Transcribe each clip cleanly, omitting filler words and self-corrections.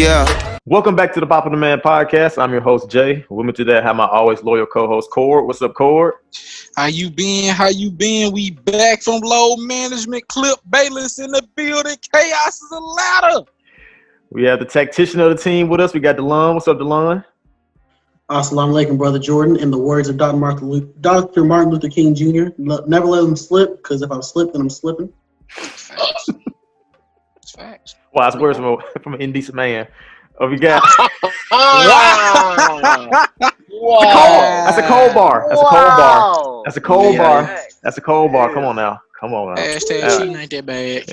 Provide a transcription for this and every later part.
Yeah. Welcome back to the Pop of the Man podcast. I'm your host, Jay. With me today, I have my always loyal co-host, Cord. What's up, Cord? How you been? How you been? We back from low management. Clip Bayless in the building. Chaos is a ladder. We have the tactician of the team with us. We got DeLon. What's up, DeLon? Assalamu alaikum, Brother Jordan. In the words of Dr. Martin Luther King Jr., never let him slip, because if I'm slipping, I'm slipping. Facts. Facts. Wise words from an indecent man. Oh, we got. Wow. That's a cold bar. That's a cold bar. That's a cold bar. Yeah. That's a cold bar. Come on now. Come on now. Hashtag cheating ain't that bad.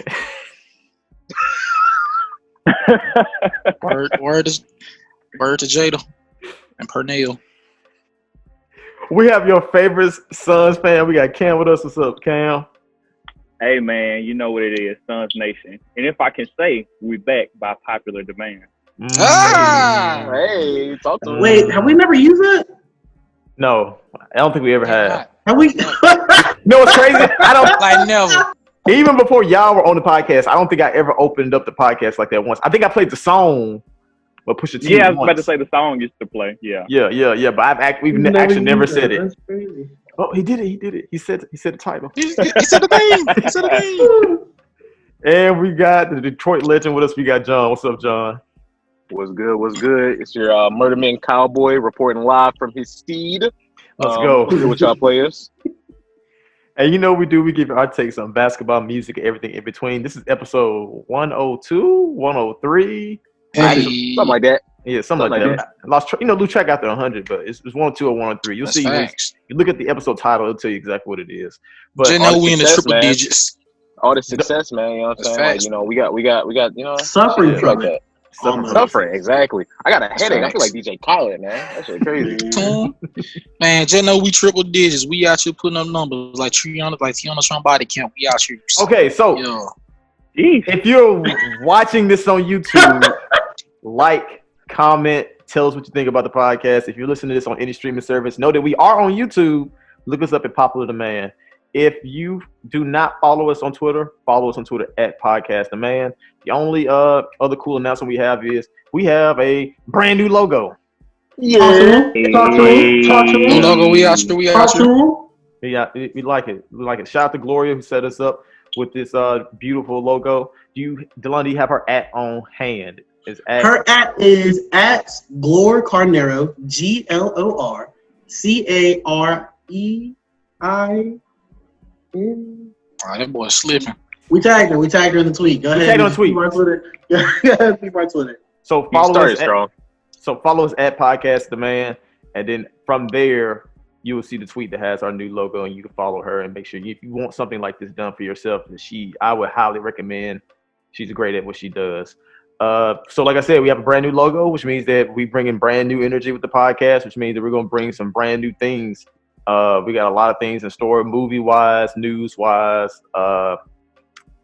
Word to Jada and Pernell. We have your favorite Suns fan. We got Cam with us. What's up, Cam? Hey, man, you know what it is, Suns Nation. And if I can say, we back by popular demand. Ah! Hey, talk to me. Wait, have we never used it? No, I don't think we ever have. Have we? No, it's crazy. I don't. Like never. Even before y'all were on the podcast, I don't think I ever opened up the podcast like that once. I think I played the song, but Pusha T. Yeah, I was about to say the song used to play. Yeah. Yeah. But we've actually never said it. That's crazy. Oh, he did it. He said the title. He said the name. He said the name. And we got the Detroit legend with us. We got John. What's up, John? What's good? What's good? It's your Murder Man Cowboy reporting live from his steed. Let's go. With y'all players. And you know what we do. We give our takes on basketball, music, and everything in between. This is episode 102, 103. Hey. Something like that. Yeah, something like that. I lost track, lose track after 100, but it's 102 or 103. You'll That's see. facts. You look at the episode title, it'll tell you exactly what it is. But Just know we in the success, triple man. digits. All the success, man. You know what I'm That's saying? Like, facts. you know, we got, you know, Suffering shit from like it. that. Suffering, exactly. I got a headache. I feel facts. like DJ Khaled, man. That shit crazy. Man, just know we triple digits. We out here putting up numbers like Tiana Trump body count. We out here. okay, so Yo. if you're watching this on YouTube, like, comment, tell us what you think about the podcast. If you're listening to this on any streaming service, know that we are on YouTube. Look us up at Popular Demand. If you do not follow us on Twitter, follow us on Twitter at Podcast Demand. The only other cool announcement we have is we have a brand new logo. Yeah. Talk to him. New logo, we out here. We out Talk to here. him. Yeah, we like it. We like it. Shout out to Gloria who set us up with this beautiful logo. Delon, do you have her at on hand? Her at is at Glor Carnero, GLORCAREIN. Oh, that boy slipping. We tagged her in the tweet. Go ahead. tagged her on the tweet. Keep our Twitter. Go ahead, keep our Twitter. So You follow started us. strong. Follow us at Podcast Demand, and then from there you will see the tweet that has our new logo, and you can follow her and make sure if you want something like this done for yourself, I would highly recommend. She's great at what she does. So like I said, we have a brand new logo, which means that we bring in brand new energy with the podcast, which means that we're going to bring some brand new things. We got a lot of things in store, movie-wise, news-wise,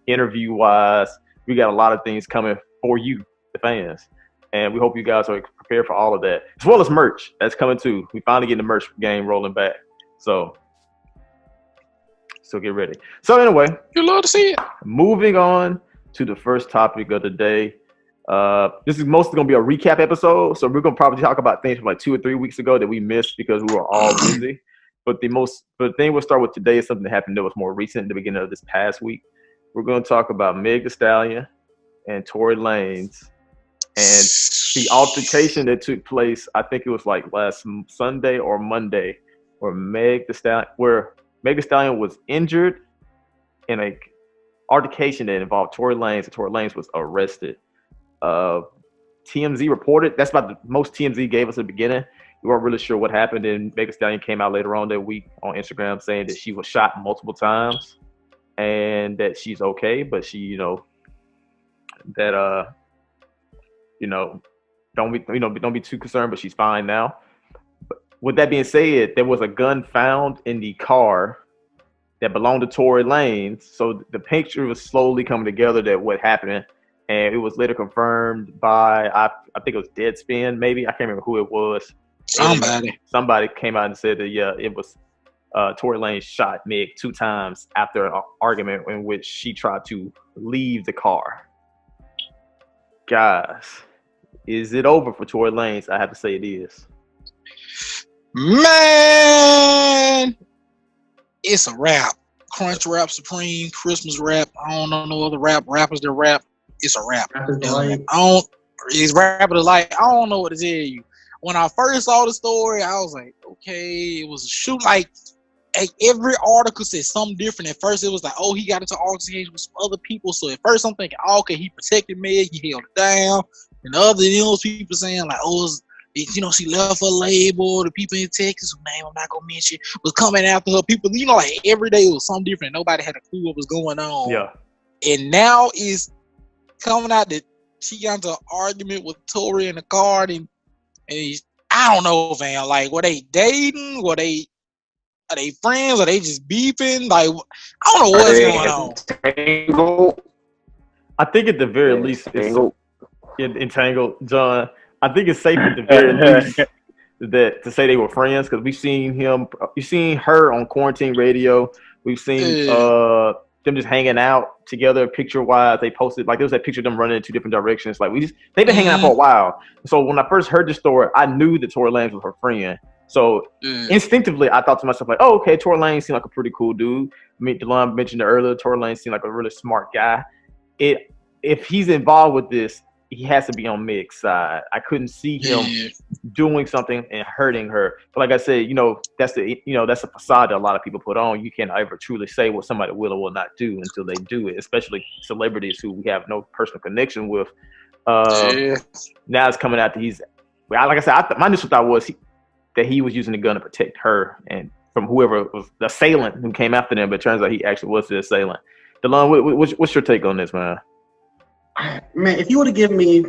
interview-wise. We got a lot of things coming for you, the fans. And we hope you guys are prepared for all of that, as well as merch that's coming too. We finally getting the merch game rolling back. So get ready. So anyway, You love to see it. moving on to the first topic of the day. This is mostly going to be a recap episode. So we're going to probably talk about things from like 2 or 3 weeks ago that we missed because we were all busy. But the thing we'll start with today is something that happened that was more recent at the beginning of this past week. We're going to talk about Meg Thee Stallion and Tory Lanez and the altercation that took place. I think it was like last Sunday or Monday, where Meg Thee Stallion was injured in a altercation that involved Tory Lanez, and Tory Lanez was arrested. TMZ reported. That's about the most TMZ gave us at the beginning. We weren't really sure what happened, and Meg Thee Stallion came out later on that week on Instagram saying that she was shot multiple times and that she's okay, but she, don't be too concerned, but she's fine now. But with that being said, there was a gun found in the car that belonged to Tory Lanez. So the picture was slowly coming together that what happened, and it was later confirmed by I think it was Deadspin, maybe. I can't remember who it was. Somebody came out and said that it was Tory Lanez shot Meg 2 times after an argument in which she tried to leave the car. Guys, Is it over for Tory Lanez? I have to say it is. Man, it's a rap. Crunch Rap Supreme, Christmas rap. I don't know no other rappers that rap. It's a rap. It's rapper like I don't know what to tell you. When I first saw the story, I was like, okay, it was a shoot. Like every article said something different. At first, it was like, oh, he got into altercation with some other people. So at first, I'm thinking, oh, okay, he protected Meg, he held it down. And the other people saying like, oh, she left her label. The people in Texas, whose name I'm not gonna mention, was coming after her. People, like every day it was something different. Nobody had a clue what was going on. Yeah. And now it's coming out that she got into an argument with Tory in the car, and I don't know, man. Like, were they dating? Are they friends? Are they just beefing? Like, I don't know what's going on. Entangled? I think at the very least, entangled, John. I think it's safe at the very least that to say they were friends because we've seen her on quarantine radio. We've seen them just hanging out together, picture wise. They posted like there was that picture of them running in two different directions. Like they've been hanging out for a while. So when I first heard the story, I knew that Tory Lanez was her friend. So instinctively, I thought to myself like, oh, okay, Tory Lanez seemed like a pretty cool dude. DeLon mentioned it earlier. Tory Lanez seemed like a really smart guy. If he's involved with this, he has to be on Meg's side. I couldn't see him doing something and hurting her. But like I said, that's a facade that a lot of people put on. You can't ever truly say what somebody will or will not do until they do it, especially celebrities who we have no personal connection with. Now it's coming out that he's, like I said, my initial thought was that he was using the gun to protect her and from whoever was the assailant who came after them. But it turns out he actually was the assailant. DeLon, what's your take on this, man? Man, if you would have given me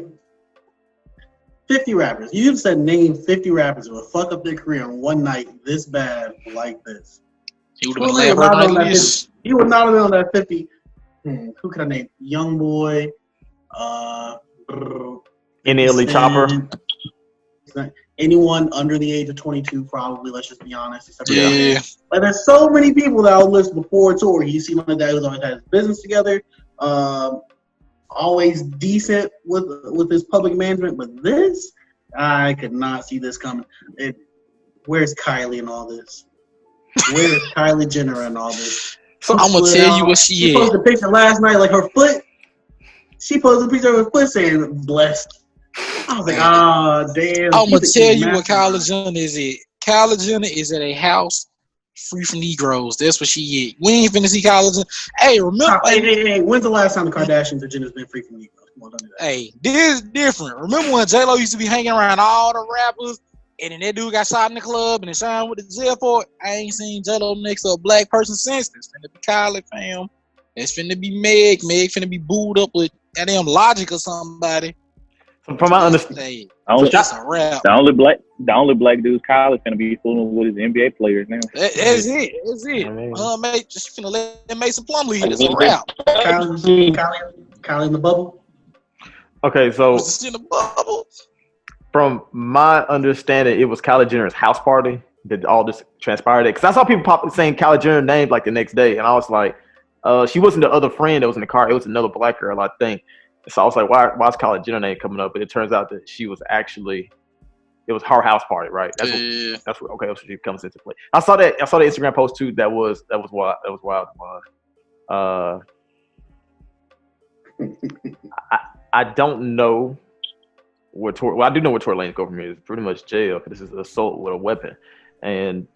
50 rappers, you'd said name 50 rappers who would fuck up their career in one night this bad like this. He would have been He would not have been on that 50. Who could I name? Youngboy, NLE Chopper. Anyone under the age of 22, probably. Let's just be honest. Like there's so many people that I would list before Tory. He seemed like that who's always had his business together. Always decent with his public management, but this, I could not see this coming. Where's Kylie in all this? Where's Kylie Jenner in all this? So I'm gonna tell you what she is. Posted a picture last night, like her foot. She posted a picture of her foot saying "blessed." I was like, damn. I'm gonna tell you what Kylie Jenner is. Kylie Jenner is at a house free from Negroes. That's what she is. We ain't finna see Kylie Jenner. Hey, remember? Hey, when's the last time the Kardashians or Jenner's been free from Negroes? Come on, don't do that. Hey, this is different. Remember when J-Lo used to be hanging around all the rappers, and then that dude got shot in the club and then signed with the jail for it? I ain't seen J-Lo next to a black person since. It's finna be Kylie, fam. It's finna be Meg. Meg finna be booed up with goddamn Logic or somebody. From my understanding, the only black dude's Kylie finna be fooling with his NBA players now. That's it. Just finna let Mason Plumlee hit. It's a wrap. Kylie in the bubble. Okay, so in the bubble. From my understanding, it was Kylie Jenner's house party that all this transpired at. Because I saw people saying Kylie Jenner's name like the next day, and I was like, she wasn't the other friend that was in the car. It was another black girl, I think. So I was like, why is Kylie Jenner name coming up? But it turns out that she was actually, it was her house party, right? That's what she comes into play. I saw the Instagram post too. That was wild. I don't know where Tory. Well, I do know where Tory Lanez go from here. It's pretty much jail because this is assault with a weapon, and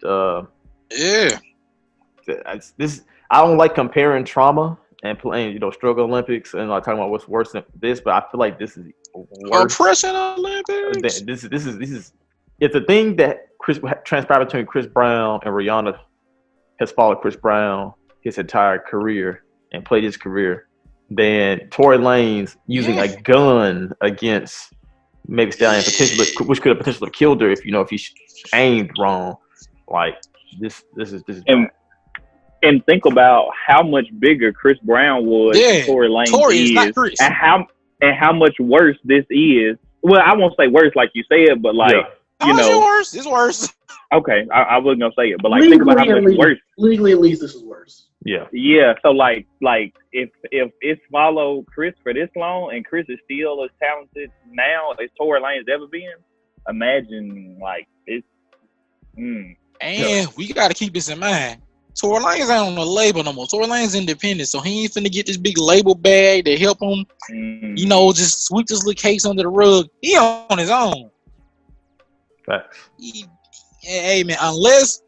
this I don't like comparing trauma and playing, struggle Olympics and like talking about what's worse than this, but I feel like this is worse. Oppression Olympics. This is it's a thing that transpired between Chris Brown and Rihanna has followed Chris Brown his entire career and played his career. Then Tory Lanez using a gun against maybe Stallion potentially, which could have potentially killed her if if he aimed wrong. Like this is bad. And think about how much bigger Chris Brown was than Tory Lanez is, not Chris. and how much worse this is. Well, I won't say worse like you said, but like it's worse. Okay, I wasn't gonna say it, but like think about how much worse. Legally, at least this is worse. Yeah. Yeah, so like if it's followed Chris for this long and Chris is still as talented now as Tory Lanez ever been, imagine like it's And we gotta keep this in mind. Tory Lanez ain't on the label no more. Tory Lanez independent, so he ain't finna get this big label bag to help him, just sweep this little case under the rug. He on his own. Facts. Hey man, unless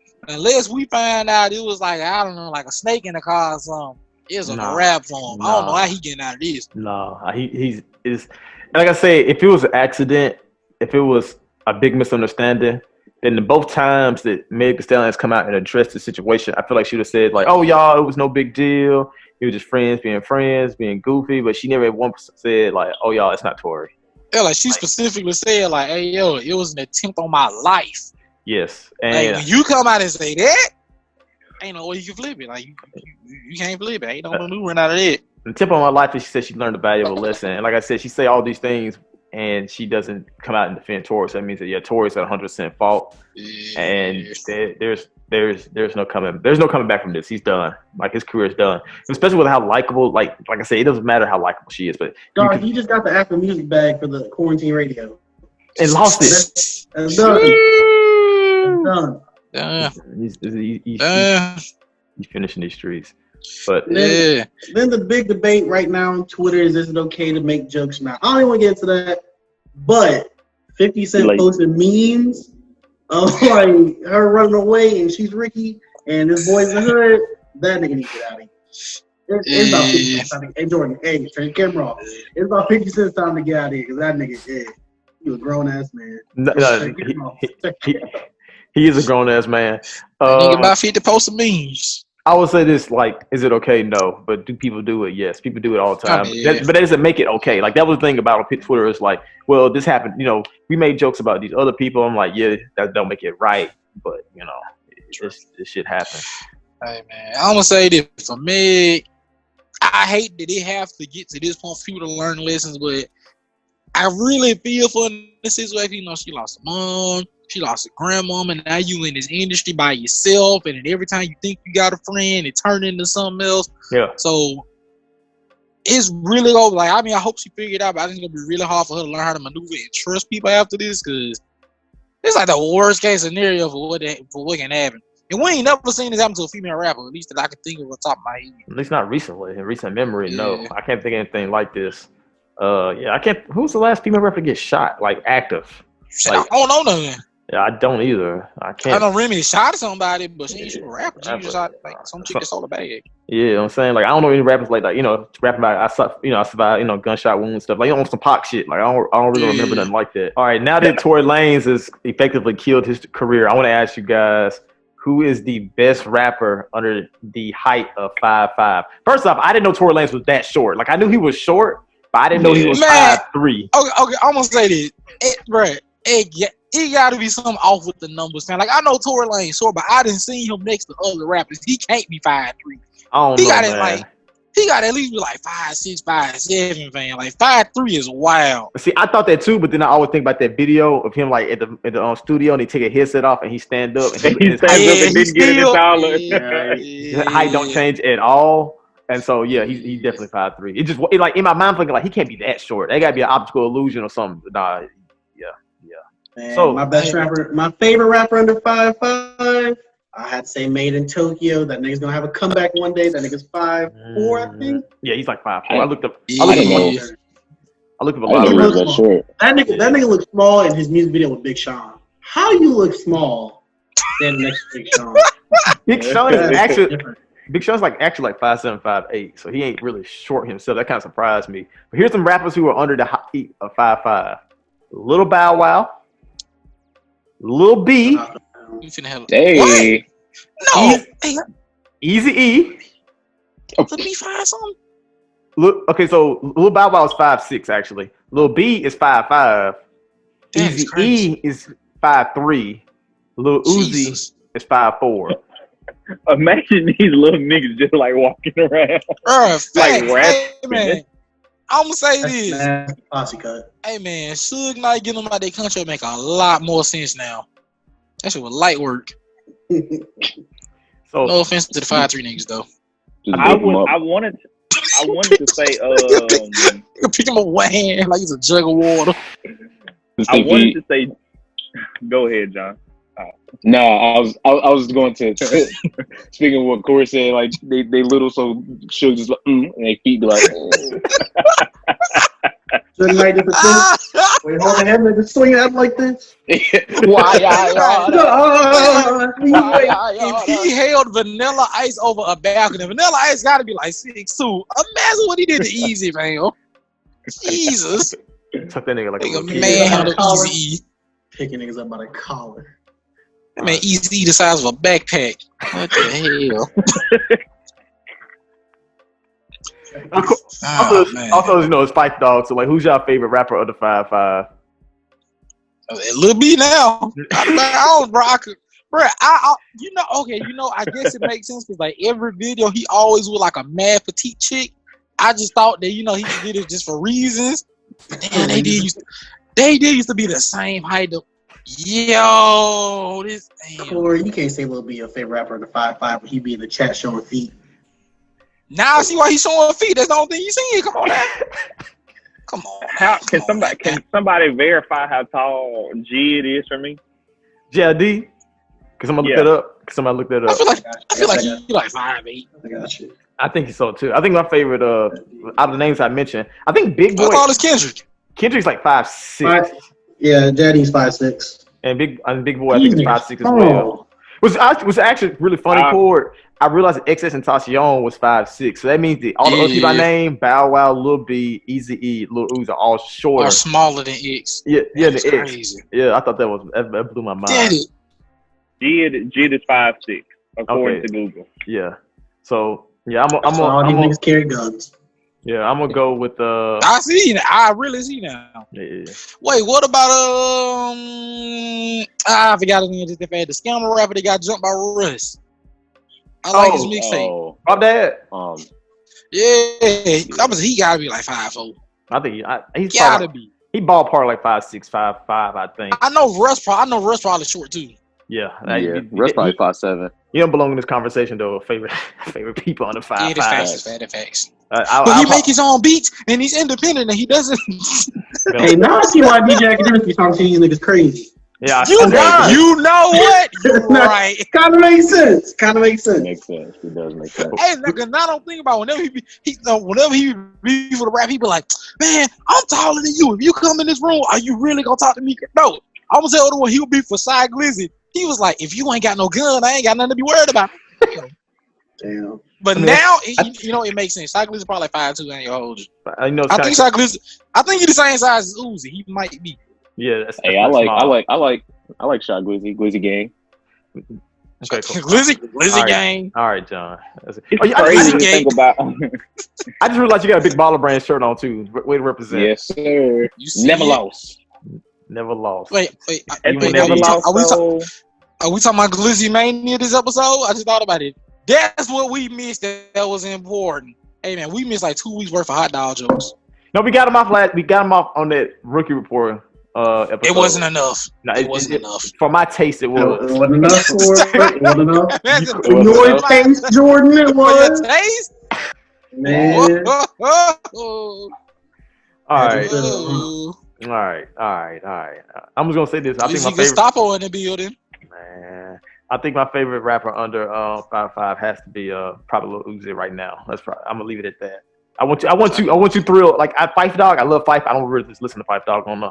we find out it was like, I don't know, like a snake in the car or something, it's a rap for him. I don't know how he getting out of this. No, he's like I say, if it was an accident, if it was a big misunderstanding, then both times that Meg Thee Stallion has come out and addressed the situation, I feel like she would have said like, "Oh y'all, it was no big deal. It was just friends, being goofy." But she never once said like, "Oh y'all, it's not Tory." Yeah, like she specifically said like, "Hey yo, it was an attempt on my life." Yes, and like, when you come out and say that, ain't no way you can flip it. Like you can't flip it. Ain't no maneuvering out of that. The tip on my life is she said she learned a valuable lesson, and like I said, she say all these things. And she doesn't come out and defend Tory. So that means that Tory's at 100% fault, and there's no coming back from this. He's done. Like his career's done. Especially with how likable, like I said, it doesn't matter how likable she is, but he just got the Apple Music bag for the quarantine radio and lost it. That's done. That's done. He's finishing these streets. But then the big debate right now on Twitter is it okay to make jokes now? I don't even want to get into that, but 50 Cent posted memes of like her running away and she's Ricky and this boy's in the hood. That nigga needs to get out of here. It's about 50 Cent time. Hey Jordan, hey, turn your camera off. It's about 50 Cent time to get out of here because that nigga, he a grown ass man. He is a grown ass man. Nigga about 50 posted memes. I would say this, like, is it okay? No. But do people do it? Yes. People do it all the time. But that doesn't make it okay. Like, that was the thing about Twitter is like, well, this happened. You know, we made jokes about these other people. I'm like, yeah, that don't make it right. But, you know, this shit happens. Hey, man, I'm going to say this. For me, I hate that it have to get to this point for people to learn lessons, but I really feel for this situation. You know, she lost a mom. She lost a grandmama, and now you in this industry by yourself, and then every time you think you got a friend, it turned into something else. Yeah. So it's really over. Like, I mean, I hope she figured it out, but I think it's gonna be really hard for her to learn how to maneuver and trust people after this, because it's like the worst case scenario for what can happen. And we ain't never seen this happen to a female rapper, at least that I can think of on top of my head. At least not recently. In recent memory, no. I can't think of anything like this. I can't. Who's the last female rapper to get shot, like active? Like, I don't know nothing. Yeah, I don't either. I can't. I know Remy shot somebody, but she ain't a rapper. She just shot like some chick that sold a bag. Yeah, you know what I'm saying? Like, I don't know any rappers like that. You know, rapping about I survived, gunshot wounds stuff. Like, you know, some Pac shit. Like, I don't really remember nothing like that. All right, now that Tory Lanez has effectively killed his career, I want to ask you guys, who is the best rapper under the height of 5'5"? First off, I didn't know Tory Lanez was that short. Like, I knew he was short, but I didn't know he was 5'3". Okay, I'm gonna say this, it gotta be something off with the numbers, man. Like, I know Tory Lanez short, but I didn't see him next to other rappers. He can't be 5'3". He got at least be like 5'6", 5'7", man. Like 5'3" is wild. See, I thought that too, but then I always think about that video of him like at the studio and he take a headset off and he stand up and he stands up and didn't get it dollar. His height don't change at all. And so he's definitely 5'3". It just like in my mind thinking like he can't be that short. That gotta be an optical illusion or something. Nah, Man, so my favorite rapper under 5'5", I had to say Made in Tokyo. That nigga's gonna have a comeback one day. That nigga's 5'4", I think. Yeah, he's like 5'4". I looked up a lot of that nigga looks small in his music video with Big Sean. How you look small standing next to Big Sean? Big Sean is actually different. Big Sean's actually 5'7", 5'8", so he ain't really short himself. That kind of surprised me. But here's some rappers who are under the height of 5'5". Little Bow Wow, Lil B, hey, no, Eazy-E. Let me find something. Look, okay, so Lil Bow Wow is 5'6", actually. Lil B is 5'5". Eazy-E is 5'3". Lil Uzi is 5'4". Imagine these little niggas just like walking around, like rapping. Man, I'm gonna say this. Posse cut. Hey man, Suge Knight getting them out their country would make a lot more sense now. That shit was light work. So no offense to the 5'3" niggas though. Just I beat him up. wanted to say You pick him up with one hand like he's a jug of water. I wanted to say. Go ahead, John. No, I was going to speaking of what Corey said, like they little so she'll just like and they feet be like Shouldn't like this. Wait, hold the hand, just swing it out like this. why If he held Vanilla Ice over a balcony, Vanilla Ice got to be like 6'2". Imagine what he did to Easy, man. Jesus. Tuck that nigga like a little kid. Man handled Easy. Picking niggas up by the collar. That man Easy the size of a backpack. What the hell? Also, you know, it's Fight Dog. So, like, who's your favorite rapper of the 5'5"? Lil B now. I don't, bro. I guess it makes sense because like every video he always with like a mad petite chick. I just thought that he did it just for reasons. But damn, they used to be the same height. Yo, this damn. Corey, you can't say Lil B your favorite rapper in the 5'5" when he be in the chat showing feet. Now I see why he's showing feet. That's the only thing you see. Come on now. Come on. Can somebody verify how tall G it is for me? JD? Cause somebody looked that up. Somebody looked that up. I feel like he's like 5'8". I got you. I think so too. I think my favorite out of the names I mentioned, I think Big Boy. How tall is Kendrick? Kendrick's like 5'6". Yeah, Daddy's 5'6". And Big Boy, I think is 5'6" as well. Was actually really funny chord. I realized that XS and Tentacion was 5'6", so that means that all the other people I named, Bow Wow, Lil B, Eazy-E, Lil Uzi, are all shorter, or smaller than X. Yeah, that's the crazy. X. Yeah, I thought that blew my mind. Daddy. G is 5'6", according to Google. Yeah, so yeah, I'm all these niggas carry guns. Yeah, I'm gonna go with I see. I really see now. Yeah. Wait, what about I forgot his name. Just the scammer rapper that got jumped by Russ. I like his mixtape. My dad. Yeah, he gotta be like 5'4". I think he's gotta be. He ballpark like 5'6", 5'5", I think. I know Russ probably short too. Yeah, Russ probably 5'7". You don't belong in this conversation though. Favorite people on the 5'5". Yeah, the facts. But he make his own beats and he's independent and he doesn't. Hey, now I see why DJ Academics be talking to these niggas crazy. Yeah, you know what? You're right. Kind of makes sense. Makes sense. It does make sense. Hey, nigga, now don't think about whenever he be for the rap, he be like, man, I'm taller than you. If you come in this room, are you really gonna talk to me? No, I'm gonna tell the one he would be for Shy Glizzy. He was like, if you ain't got no gun, I ain't got nothing to be worried about. Damn. But now, it makes sense. Shy Glizzy probably like 5'2", ain't gonna hold you. I think Shy Glizzy, he's the same size as Uzi. He might be. Yeah, that's I like Shy Glizzy gang. Okay, cool. Glizzy gang. All right, John. It's crazy to think about. I just realized you got a big Baller Brand shirt on too. Way to represent. Yes, sir. Never lost. Wait. Never lost. Are we talking about Glizzy Mania this episode? I just thought about it. That's what we missed. That was important. Hey man, we missed like 2 weeks worth of hot dog jokes. No, we got him off. We got him off on that rookie report. Episode. It wasn't enough. No, it wasn't enough. For my taste, it was. It wasn't enough for it. It wasn't enough. For your taste, Jordan, it was. For your taste? Man. All right. I'm just gonna say this. I think my favorite. Gestapo in the building. Man, I think my favorite rapper under 5'5" has to be probably Lil Uzi right now. I'm gonna leave it at that. I want you thrilled. Like Phife Dawg, I love Phife. I don't really just listen to Phife Dawg on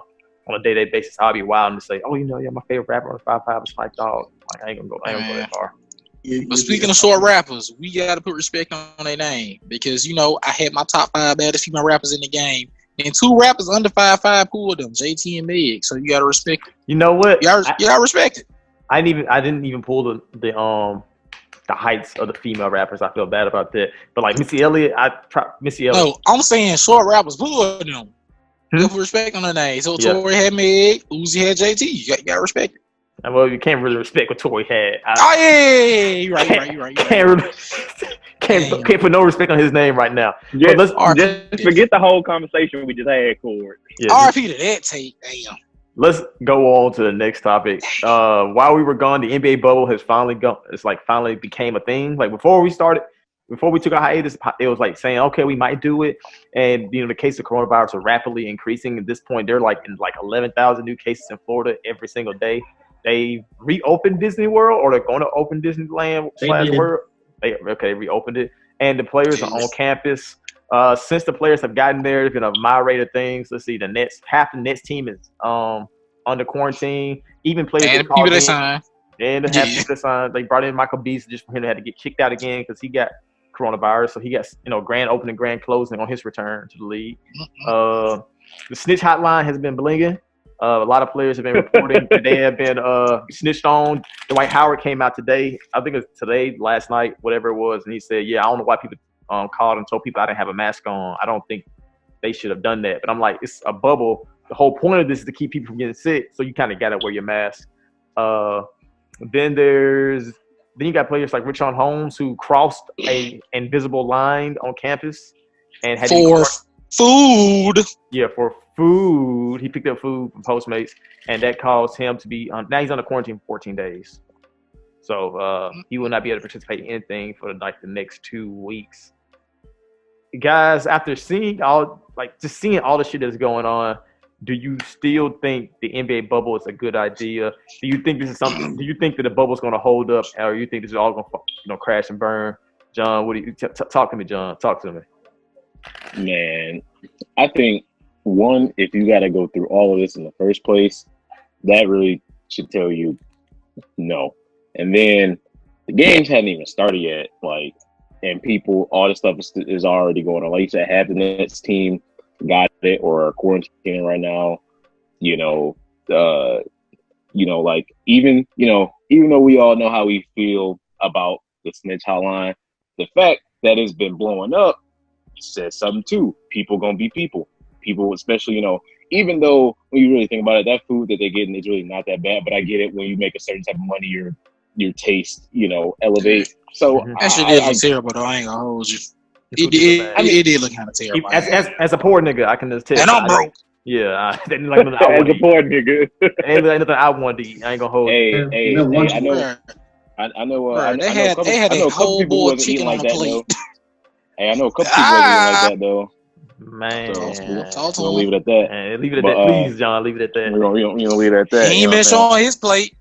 a day-to-day basis. I'll be wild to say, my favorite rapper on 5'5" is Phife Dawg. Like I ain't gonna go that far. But speaking of short rappers, we gotta put respect on their name because I had my top 5 baddest female rappers in the game, and 2 rappers under 5'5" pulled them, JT and Meg. So you gotta respect it. You know what? You gotta respect it. I didn't even pull the heights of the female rappers. I feel bad about that. But like Missy Elliott, No, I'm saying short rappers pulled them. You put respect on their name. So Tory had Meg, Uzi had JT. You gotta respect it. Well, you can't really respect what Tory had. You're right. Can't put no respect on his name right now. Just forget the whole conversation we just had, Cord. RP to that tape. Damn. Let's go on to the next topic. While we were gone, the NBA bubble has finally gone. It's like finally became a thing. Like before we started, before we took a hiatus, it was like saying, okay, we might do it. And, the case of coronavirus are rapidly increasing. At this point, they're like in 11,000 new cases in Florida every single day. They reopened Disney World, or they're going to open Disneyland / World. They reopened it. And the players are on campus. Since the players have gotten there, there's been a mild rate of things. Let's see, half the Nets team is under quarantine. Even players and the people they signed. And the half people that signed. They brought in Michael Beasley just for him to have to get kicked out again because he got coronavirus. So he got grand opening, grand closing on his return to the league. The snitch hotline has been blinging. A lot of players have been reporting that they have been snitched on. Dwight Howard came out today. I think it was today, last night, whatever it was, and he said, "Yeah, I don't know why people called and told people I didn't have a mask on. I don't think they should have done that." But I'm like, it's a bubble. The whole point of this is to keep people from getting sick, so you kind of got to wear your mask. Then you got players like Richaun Holmes who crossed a invisible line on campus and had for food. Yeah, for food. He picked up food from Postmates, and that caused him to be now he's under quarantine for 14 days. So he will not be able to participate in anything for the next 2 weeks. Guys, after seeing all the shit that's going on, do you still think the NBA bubble is a good idea? Do you think this is something? Do you think that the bubble is going to hold up, or you think this is all going to crash and burn? John, what do you talk to me, John? Talk to me. Man, I think one, if you got to go through all of this in the first place, that really should tell you no. And then the games hadn't even started yet, and people, all this stuff is already going on. Like you said, half the Nets team got it or are quarantining right now. Even though we all know how we feel about the snitch hotline, the fact that it's been blowing up says something too. People gonna be people. People, especially, even though when you really think about it, that food that they're getting is really not that bad. But I get it, when you make a certain type of money, your taste, elevate. So that shit did look terrible, though. I ain't gonna hold you. It did look kind of terrible. As a poor nigga, I can just tell. And I'm broke. Yeah, they didn't like nothing I as a poor nigga, ain't nothing I wanted to eat. I ain't gonna hold. Hey, I know. I know. They had a whole boiled chicken on a plate. Hey, I know a couple people that like that though. Man, so we'll leave it at that. Man, leave it at that, please, John. Leave it at that. We're gonna leave it at that. He ain't been showing his plate.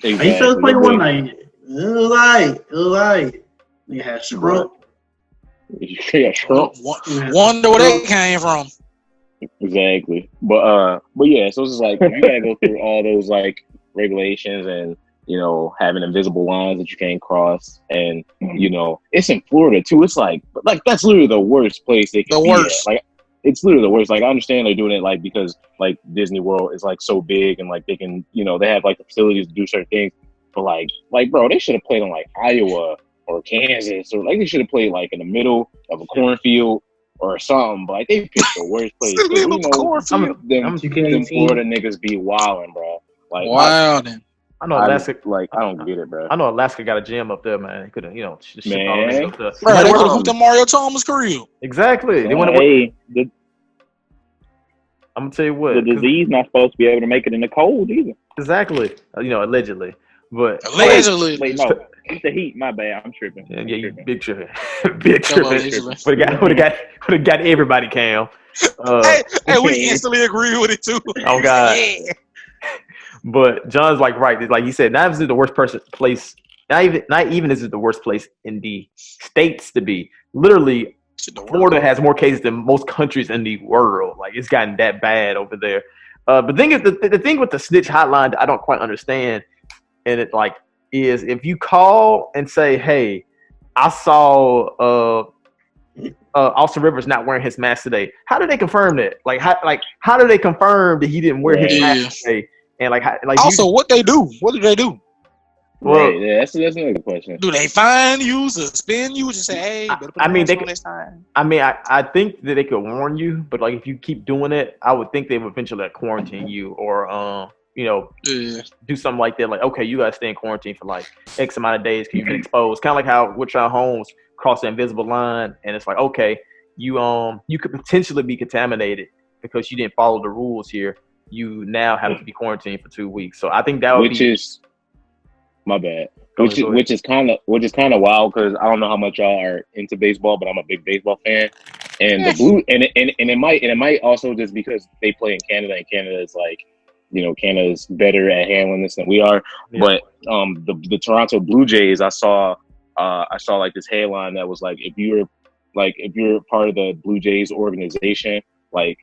Exactly. I used to play one night. It was like you had shrimp. Yeah, shrimp. Wonder where that came from. Exactly. But yeah, so it's just like you gotta go through all those regulations and having invisible lines that you can't cross, and it's in Florida too. It's like that's literally the worst place they can be at. It's literally the worst. I understand they're doing it because Disney World is so big and they can they have the facilities to do certain things, but bro, they should have played on Iowa or Kansas, or they should have played in the middle of a cornfield or something. But they picked the worst place. Them Florida niggas be wilding, bro. Wilding. I know Alaska. I don't get it, bro. I know Alaska got a gym up there, man. They could have, just shipped all Man. the up there. Bro, they could have hooked up Mario Thomas' career. Exactly. They want to. Hey, I'm gonna tell you what. the disease not supposed to be able to make it in the cold either. Exactly. Allegedly, but Allegedly. Wait, no, it's the heat. My bad. I'm tripping. yeah, you big tripping, big tripping. Would have got everybody, Cam. Hey, we instantly agree with it too. Oh God. Yeah. But John's right. Like he said, not even the worst place. Not even is it the worst place in the states to be. Literally, Florida has more cases than most countries in the world. It's gotten that bad over there. But the thing with the snitch hotline that I don't quite understand, and it is if you call and say, "Hey, I saw Austin Rivers not wearing his mask today." How do they confirm that? How do they confirm that he didn't wear his mask today? And also, what they do? What do they do? Well, yeah, that's another question. Do they fine you, suspend you, just say, "Hey, better put they on this time"? I think that they could warn you, but if you keep doing it, I would think they would eventually quarantine you or do something like that. Okay, you gotta stay in quarantine for X amount of days because you've been exposed. Kind of like how Richaun Holmes crossed the invisible line, and it's okay, you could potentially be contaminated because you didn't follow the rules here. You now have to be quarantined for 2 weeks. So I think that would My bad. Which is kind of wild because I don't know how much y'all are into baseball, but I'm a big baseball fan. And the blue and it might also just because they play in Canada and Canada is like, you know, Canada's better at handling this than we are. Yeah. But the Toronto Blue Jays, I saw like this headline that was like, if you're part of the Blue Jays organization, like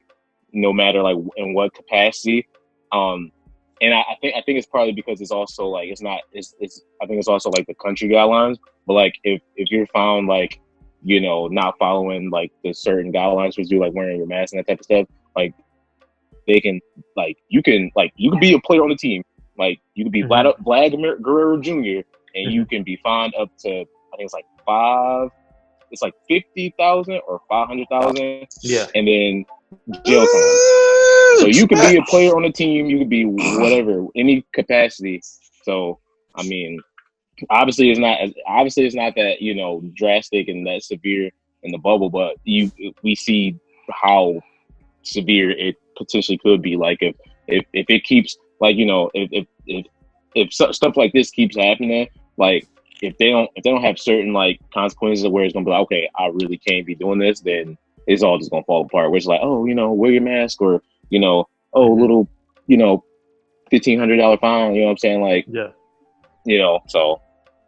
no matter like in what capacity, and I think it's probably because it's also like I think it's also like the country guidelines. But like if you're found like, you know, not following like the certain guidelines for you, like wearing your mask and that type of stuff, like they can like you can be a player on the team, like you could be Vladimir Guerrero Jr. and you can be fined up to I think it's like 50,000 or 500,000. Yeah, and then jail time. So you could be a player on a team, you could be whatever, any capacity. So I mean, obviously it's not that, you know, drastic and that severe in the bubble, but we see how severe it potentially could be. Like if it keeps, like, you know, if stuff like this keeps happening, like if they don't have certain like consequences of where it's gonna be like, okay, I really can't be doing this, then it's all just gonna fall apart. Where it's like, oh, you know, wear your mask, or, you know, little, you know, $1,500 fine. You know what I'm saying? Like, yeah, you know. So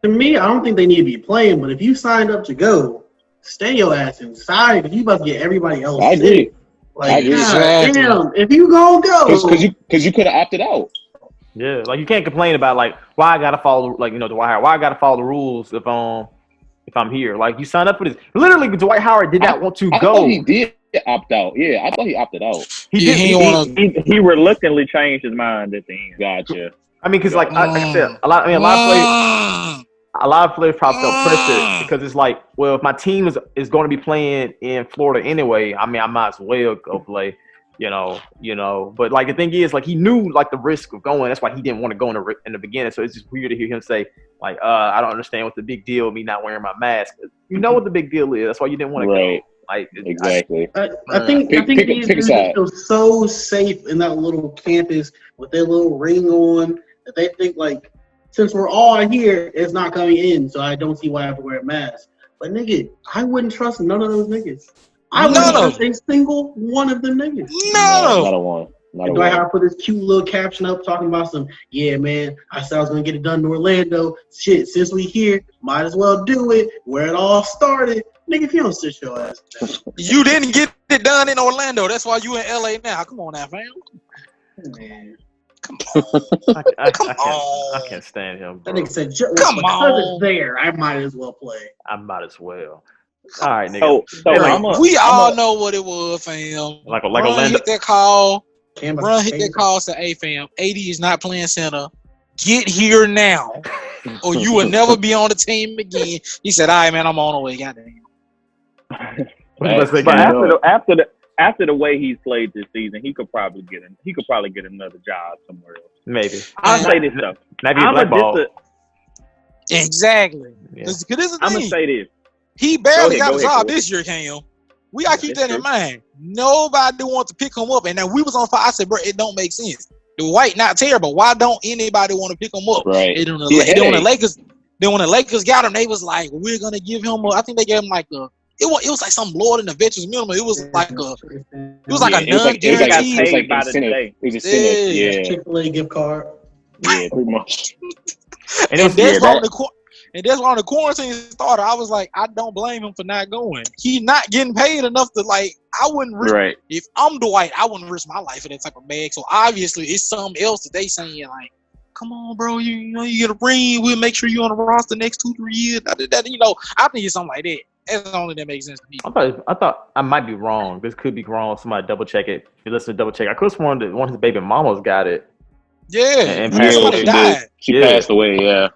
to me, I don't think they need to be playing. But if you signed up to go, stay your ass inside because you about to get everybody else. I agree. Sick. Like, I agree. Damn, if you go, because you could have opted out. Yeah, like you can't complain about like why I gotta follow, like, you know, why I gotta follow the rules if I'm here. Like, you signed up for this. Literally, Dwight Howard did not want to go. Thought he did opt out. Yeah, I thought he opted out. He reluctantly changed his mind at the end. Gotcha. I mean, because like I said, a lot of players probably felt pressure because it's like, well, if my team is going to be playing in Florida anyway, I mean, I might as well go play. You know. But like the thing is, like, he knew like the risk of going. That's why he didn't want to go in the beginning. So it's just weird to hear him say like, I don't understand what's the big deal with me not wearing my mask. You know what the big deal is. That's why you didn't want to go. Like, exactly. I think these dudes feel so safe in that little campus with their little ring on that they think like, since we're all here, it's not coming in, so I don't see why I have to wear a mask. But nigga, I wouldn't trust none of those niggas. I wouldn't trust a single one of them niggas. No, not a one. Do I have to put this cute little caption up talking about some, yeah, man, I said I was going to get it done in Orlando. Shit, since we here, might as well do it. Where it all started. Nigga, if you don't sit your ass down. You didn't get it done in Orlando. That's why you in LA now. Come on now, fam. Man. Come on. I can't stand him, bro. That nigga said, come because on. it's there, I might as well play. I might as well. All right, nigga. So we all know what it was, fam. Like Run Orlando. hit that call. Run hit that call. Say, hey, fam, AD is not playing center. Get here now, or you will never be on the team again. He said, all right, man, I'm on the way. Goddamn. But after the way he's played this season, he could probably get another job somewhere else. Maybe. I'll say this though. Maybe blackball. Exactly. Yeah. I'm gonna say this. He barely got a job this year, Cam. We gotta keep that in mind. Nobody wants to pick him up, and then we was on fire. I said, bro, it don't make sense. The White not terrible. Why don't anybody want to pick him up? Right. Then when the Lakers got him, they was like, we're gonna give him I think they gave him like it was like some lower than the veterans minimum. It was like a non-guaranteed. It was like by the day. It was a Senate, yeah. Chick-fil-A gift card. Yeah, pretty much. And that's why when the quarantine started, I was like, I don't blame him for not going. He's not getting paid enough to, like, I wouldn't risk. Right. If I'm Dwight, I wouldn't risk my life for that type of bag. So obviously, it's something else that they saying, like, come on, bro, you know, you get a ring. We'll make sure you're on the roster the next 2-3 years. You know, I think it's something like that. That's the only that makes sense to me. I thought I might be wrong. This could be wrong. Somebody double check it. If you listen to double check, I could have sworn that one of his baby mamas got it. Yeah, and somebody died. She passed away. Yeah.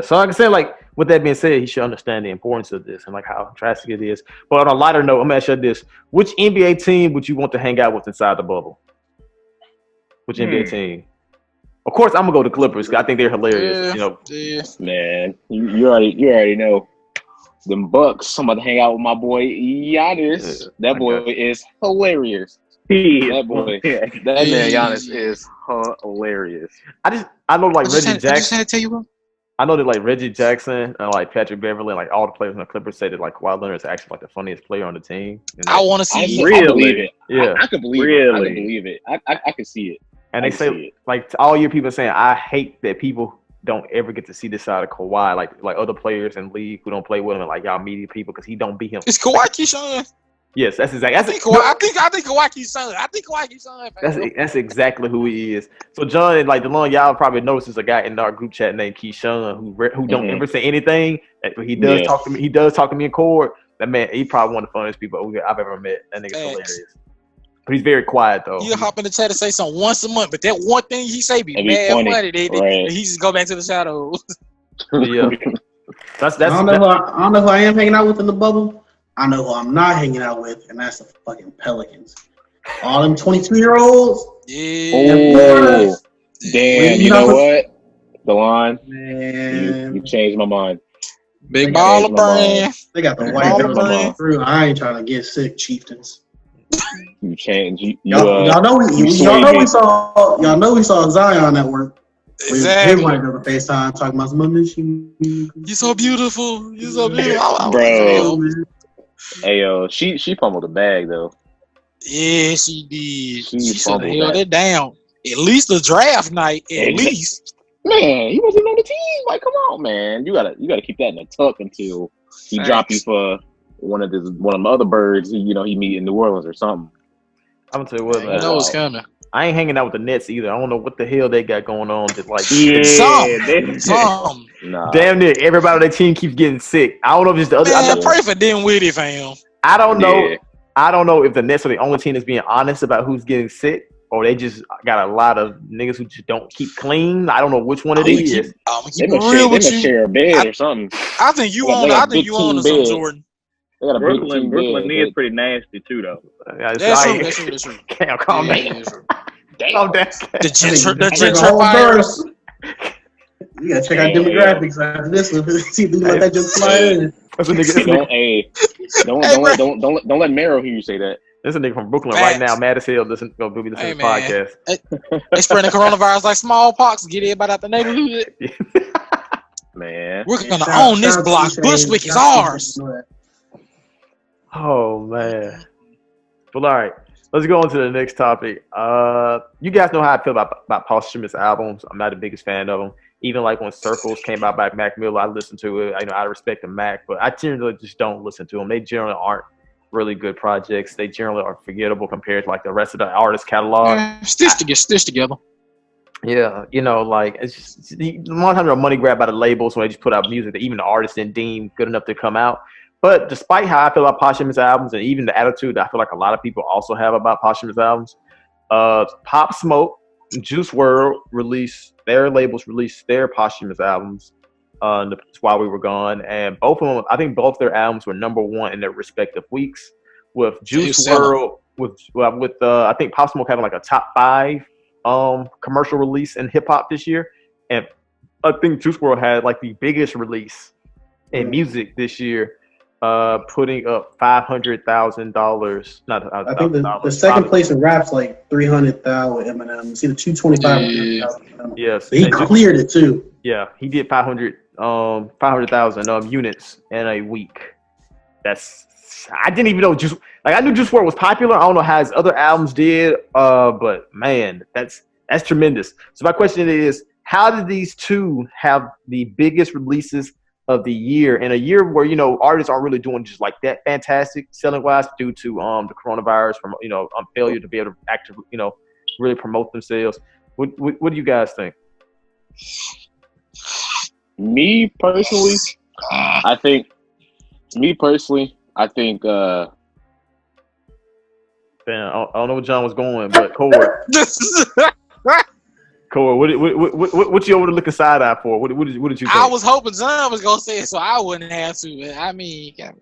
So like I said, like, with that being said, he should understand the importance of this and like how drastic it is. But on a lighter note, I'm gonna ask you this: which NBA team would you want to hang out with inside the bubble? Which NBA team? Of course, I'm gonna go to Clippers because I think they're hilarious. Man, you already know. Them Bucks. I'm about to hang out with my boy Giannis. That boy is hilarious. That man Giannis is hilarious. I know, like, Reggie Jackson. I just had to tell you, bro. I know that like Reggie Jackson and like Patrick Beverly and like all the players in the Clippers say that like Kawhi Leonard is actually like the funniest player on the team. I want to see. I believe it. Yeah, I could believe it. I could believe it. I could see it. And they say like all year people are saying I hate that people don't ever get to see this side of Kawhi, like other players in the league who don't play with him, and like y'all media people, because he don't beat him. Is Kawhi Keyshawn? Yes, that's exactly. I think Kawhi Keyshawn. I think Kawhi Keyshawn. That's exactly who he is. So John and like DeLon, y'all probably noticed there's a guy in our group chat named Keyshawn who don't ever say anything. He does talk to me. He does talk to me in court. That man, he probably one of the funniest people I've ever met. That nigga's hilarious. But he's very quiet though. He'll hop in the chat and say something once a month, but that one thing he say be mad funny. Right. He just go back to the shadows. Yeah. I don't know who I am hanging out with in the bubble. I know who I'm not hanging out with, and that's the fucking Pelicans. All them 22-year-olds. Yeah. Oh, damn. You know what? DeLon, man, you changed my mind. Big baller brand. They got the white girls through. I ain't trying to get sick, chieftains. You changed. Y'all know we saw Zion at work. Exactly. His white girl on FaceTime talking about some other shit. You're so beautiful. You're so beautiful. Bro. Hey yo, she pummeled the bag though. Yeah, she did. She should have held it down. At least the draft night. At least. Man, he wasn't on the team. Like, come on, man. You gotta keep that in the tuck until he drop you for one of the other birds. He meet in New Orleans or something. I'm gonna tell you what, man. You know it's coming. I ain't hanging out with the Nets either. I don't know what the hell they got going on. Just like some. Nah. Damn near everybody on their team keeps getting sick. I don't know if it's the other. Man, pray for Dinwiddie, fam. I don't know. Yeah. I don't know if the Nets are the only team that's being honest about who's getting sick, or they just got a lot of niggas who just don't keep clean. I don't know which one it is. They must share a bed or something. I think you on to some, Jordan. Brooklyn is pretty nasty too, though. That's true. Damn, calm down. Calm down. The gentrifiers. You gotta check out demographics after this one. See if let that just slide in. Don't let Mero hear you say that. There's a nigga from Brooklyn right now, mad as hell, listening to this podcast. They spreading coronavirus like smallpox. Get everybody out the neighborhood. Man, we're gonna own this block. Bushwick is ours. Oh man. Well, all right. Let's go on to the next topic. You guys know how I feel about posthumous albums. I'm not the biggest fan of them. Even like when Circles came out by Mac Miller, I listened to it. I respect the Mac, but I generally just don't listen to them. They generally aren't really good projects. They generally are forgettable compared to like the rest of the artist catalog. Stitched together. Yeah, like it's just a lot of times they're a money grab by the labels when they just put out music that even the artists didn't deem good enough to come out. But despite how I feel about posthumous albums and even the attitude that I feel like a lot of people also have about posthumous albums, Pop Smoke and Juice Wrld labels released their posthumous albums while we were gone, and both of them, I think both their albums were number one in their respective weeks. With Juice Wrld, I think Pop Smoke having like a top 5 commercial release in hip hop this year, and I think Juice Wrld had like the biggest release in music this year. Putting up $500,000. I think the second place in rap's like 300,000 Eminem. See the 225. Yes, he cleared it too. Yeah, he did 500,000 units in a week. I didn't even know I knew Juice Wrld was popular. I don't know how his other albums did. But man, that's tremendous. So my question is, how did these two have the biggest releases of the year in a year where artists aren't really doing just like that fantastic selling wise due to the coronavirus from failure to be able to actively really promote themselves? What do you guys think? Me personally, I think. Man, I don't know where John was going, but Corey. Cool. What you over to look side eye for? What did you think? I was hoping John was gonna say it, so I wouldn't have to. I mean, come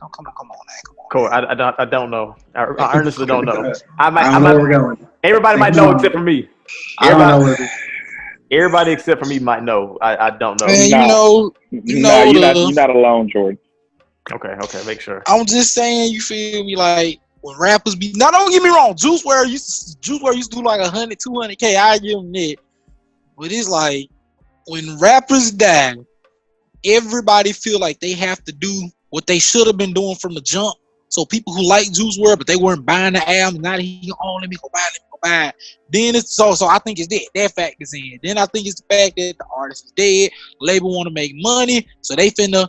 on, man. Cool. I don't know. I earnestly don't know. I don't know where we're going. Everybody might know except for me. Everybody except for me might know. I don't know. Man, you're not alone, Jordan. Okay. Make sure. I'm just saying, you feel me? Like, when rappers be, now don't get me wrong, Juice Wrld used to do like 100, 200K. I give him that, but it's like when rappers die, everybody feel like they have to do what they should have been doing from the jump. So people who like Juice WRLD, but they weren't buying the album, now he let me go buy. Then it's so I think it's that factors in. Then I think it's the fact that the artist is dead. Label want to make money, so they finna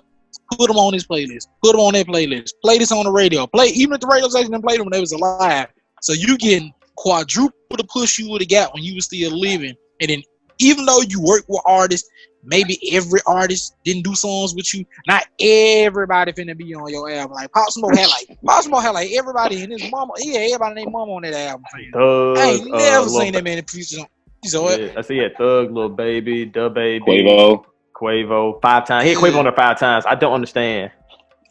put them on this playlist, put them on that playlist, play this on the radio, play even if the radio station didn't play them when they was alive. So you getting quadruple the push you would have got when you was still living. And then even though you work with artists, maybe every artist didn't do songs with you. Not everybody finna be on your album. Like Pop Smoke had like everybody and his mama. Yeah, everybody named mama on that album. Thug, I ain't never seen that man in producers on. I see it. Thug, Lil Baby, Da Baby, Quavo 5 times. He had Quavo on there 5 times. I don't understand.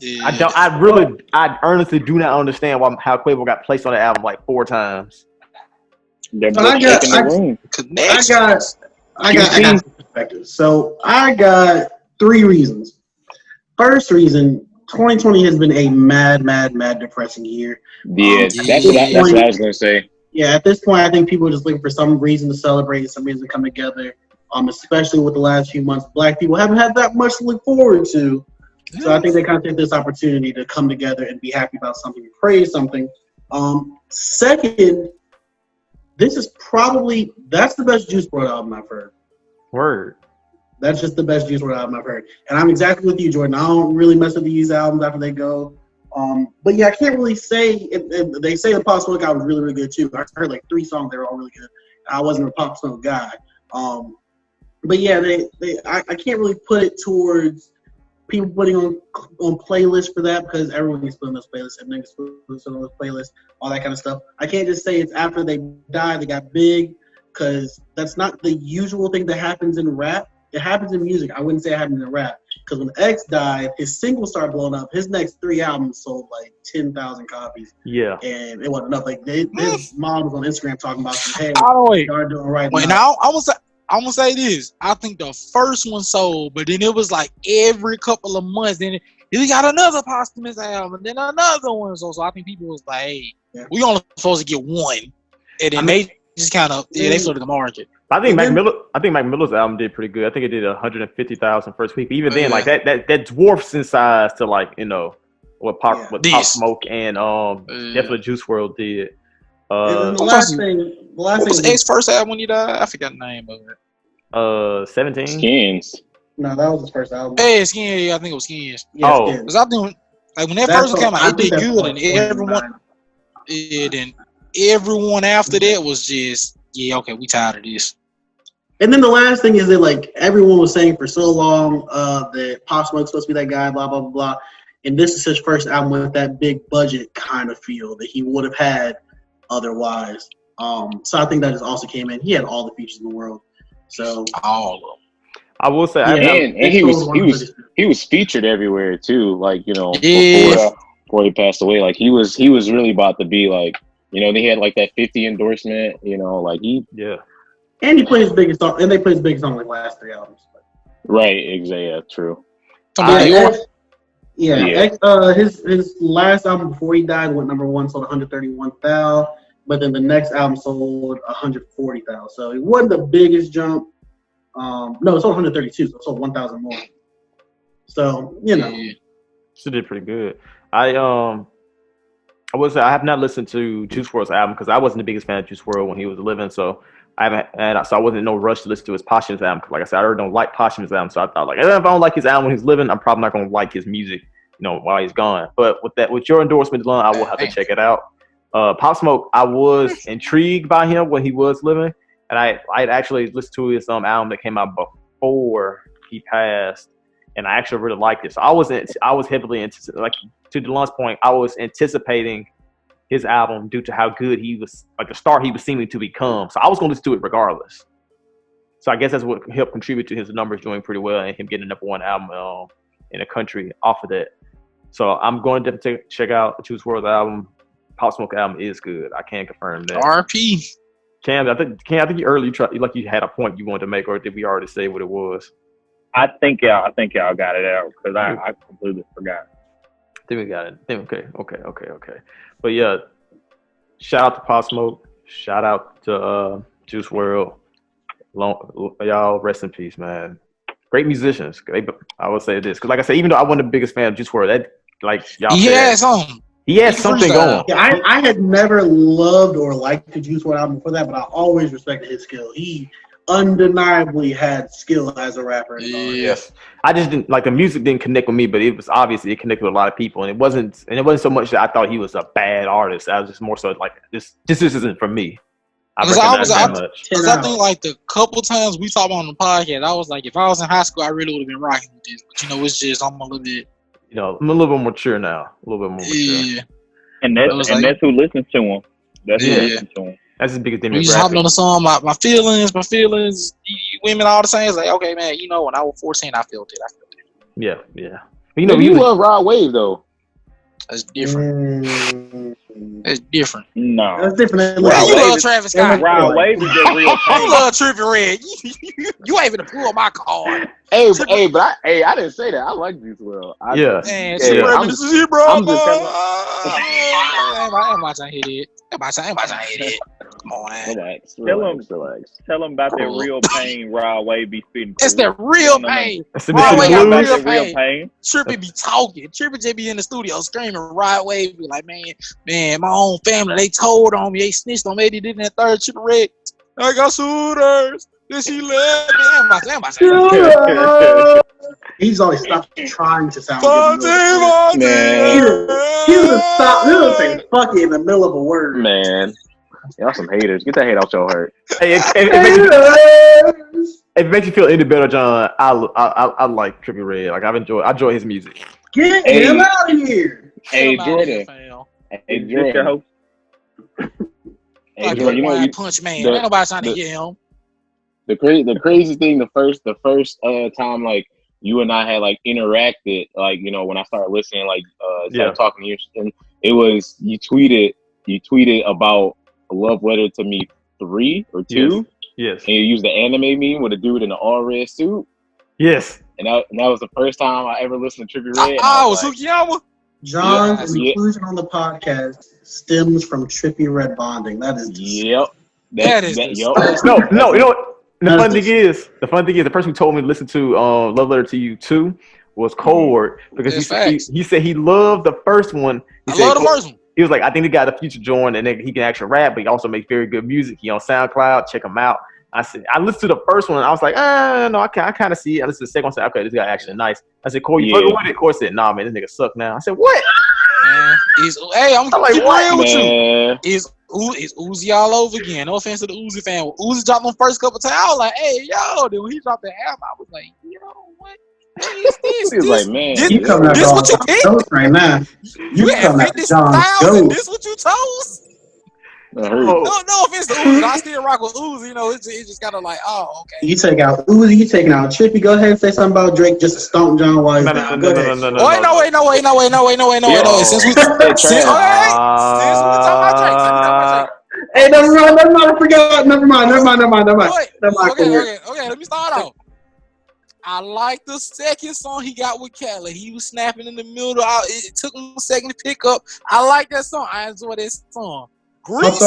Yeah. I honestly do not understand how Quavo got placed on the album like 4 times. I got perspective. So I got 3 reasons. First reason, 2020 has been a mad, depressing year. Yeah, that's what I was gonna say. Yeah, at this point, I think people are just looking for some reason to celebrate, some reason to come together. Especially with the last few months, Black people haven't had that much to look forward to. So I think they kind of take this opportunity to come together and be happy about something, and praise something. Second, that's the best Juice WRLD album I've heard. Word. That's just the best Juice WRLD album I've heard. And I'm exactly with you, Jordan. I don't really mess with these albums after they go. But yeah, I can't really say. They say the Pop Smoke album was really, really good too. I heard like 3 songs; they were all really good. I wasn't a Pop Smoke guy. But yeah, I can't really put it towards people putting on playlists for that because everyone gets put on those playlists and niggas put on those playlists, all that kind of stuff. I can't just say it's after they died, they got big, because that's not the usual thing that happens in rap. It happens in music. I wouldn't say it happens in rap. Because when X died, his singles started blowing up. His next 3 albums sold like 10,000 copies. Yeah. And it wasn't enough. Like his mom was on Instagram talking about some, hey, y'all doing right now. Now I'm gonna say this. I think the first one sold, but then it was like every couple of months. Then he got another posthumous album, then another one. So I think people was like, hey, we only supposed to get one. And then they just kind of, they flooded the market. I think Mac Miller's album did pretty good. I think it did 150,000 first week. But even then, like that dwarfs in size to like, what Pop Smoke and definitely Juice WRLD did. The last thing what was X's first album when he died? I forgot the name of it. 17 Skins. No, that was his first album. Hey, Skins. Yeah, I think it was Skins. Yeah, Skins. Because I think like when that first one came out, it did good, and everyone after that was just okay, we tired of this. And then the last thing is that like everyone was saying for so long that Pop Smoke's supposed to be that guy, blah blah blah blah, and this is his first album with that big budget kind of feel that he would have had otherwise. So I think that just also came in. He had all the features in the world. So all of them. I will say, and he was featured everywhere too. Like before he passed away, like he was really about to be like they had like that 50 endorsement. Like and he played his biggest song, and they played his biggest song like last 3 albums. Right, exactly. Yeah, true. His last album before he died went number 1, sold 131,000. But then the next album sold 140,000. So it wasn't the biggest jump. No, it sold 132, so it sold 1,000 more. So, She did pretty good. I would say I have not listened to Juice WRLD's album because I wasn't the biggest fan of Juice WRLD when he was living, so I wasn't in no rush to listen to his posthumous album. Like I said, I already don't like posthumous album, so I thought like if I don't like his album when he's living, I'm probably not gonna like his music, while he's gone. But with your endorsement, Dylan, I will have to check it out. Pop Smoke, I was intrigued by him when he was living, and I actually listened to his album that came out before he passed, and I actually really liked it. So I was heavily like to Dylan's point, I was anticipating his album due to how good he was, like the star he was seeming to become. So I was going to listen to it regardless. So I guess that's what helped contribute to his numbers doing pretty well and him getting the #1 album in the country off of that. So I'm going to definitely check out the Juice WRLD album. Pop Smoke album is good. I can confirm that. RP. Cam, I think you earlier you had a point you wanted to make, or did we already say what it was? I think y'all got it out because I completely forgot. I think we got it. Okay. But yeah, shout out to Pop Smoke. Shout out to Juice WRLD. Y'all rest in peace, man. Great musicians. I would say this because, like I said, even though I wasn't the biggest fan of Juice WRLD, that like y'all He said, had something. he had something going. Yeah, I had never loved or liked the Juice WRLD album before that, but I always respected his skill. He undeniably had skill as a rapper. Yes, I just didn't like the music didn't connect with me, but it was obviously it connected with a lot of people, and it wasn't so much that I thought he was a bad artist. I was just more so like this isn't for me. I think like the couple times we talked on the podcast, I was like, if I was in high school, I really would have been rocking with this. But it's just I'm a little bit. I'm a little bit more mature now. A little bit more mature. Yeah. And that's who listens to him. That's who listens to him. That's his biggest demographic. We just hopping on the song. My feelings. Women all the same. It's like, okay, man. When I was 14, I felt it. Yeah. But, you love Rod Wave though. That's different. It's different. No. That's different. You love Travis Scott. Rod Wave is just real pain. You love Trippie Redd. You ain't even pull my card. I didn't say that. I like Juice WRLD. Man, this is it, bro. I'm just telling. I'm about to hit it. Come on, man. Tell them about that real pain Rod Wave be spitting. It's that real pain. Rod Wave got real pain. Trippie be talking. Trippie just be in the studio screaming. Rod Wave be like, man, my own family, they told on me. They snitched on me. They did that third Trippie Redd. I got shooters. Then she left me. He's always stopped trying to sound good. Man. He would say fuck it in the middle of a word. Man. Y'all some haters. Get that hate out your heart. Hey, it makes you feel any better, John. I like Trippie Redd. Like I enjoy his music. Get him out of here. Hey Jordan. Hey Jordan. Hey Jordan, punch man. Ain't nobody trying to get him. The crazy thing, the first time like you and I had like interacted, like when I started listening, like started talking to you, and it was you tweeted about a Love Letter to Me 3 or 2. Yes. And you used the anime meme with a dude in an all red suit. Yes. And that was the first time I ever listened to Trippie Redd. Was Sukiyama. John's inclusion on the podcast stems from Trippie Redd bonding. That is yep. No. You know what? The fun thing is, the person who told me to listen to Love Letter to You 2 was Cold because he said he loved the first one. I love the first one. He was like, I think he got a future Jordan, and then he can actually rap, but he also makes very good music. He on SoundCloud, check him out. I listened to the first one, and I was like, no, I kind of see it. I listened to the second one, and said, okay, this guy actually nice. I said, Corey, you fucking with it? Corey said, nah, man, this nigga suck now. I said, what? I'm like, real with you. Is Uzi Uzi all over again. No offense to the Uzi fan. When Uzi dropped them first couple times, I was like, hey, yo. Then when he dropped the album, I was like, yo, what? He was like, man, this what you picked right now. You had 50,000. This what you chose? No offense to Uzi. I still rock with Uzi. It's just kind of like, oh, okay. You take out Uzi, you taking out Trippie. Go ahead and say something about Drake just to stomp John Wise down. Go ahead. No. Since we talking about Drake. Hey, never mind. I forgot. Never mind. Okay. Let me start off. I like the second song he got with Khaled. He was snapping in the middle. It took him a second to pick up. I like that song. I enjoy that song. Grease?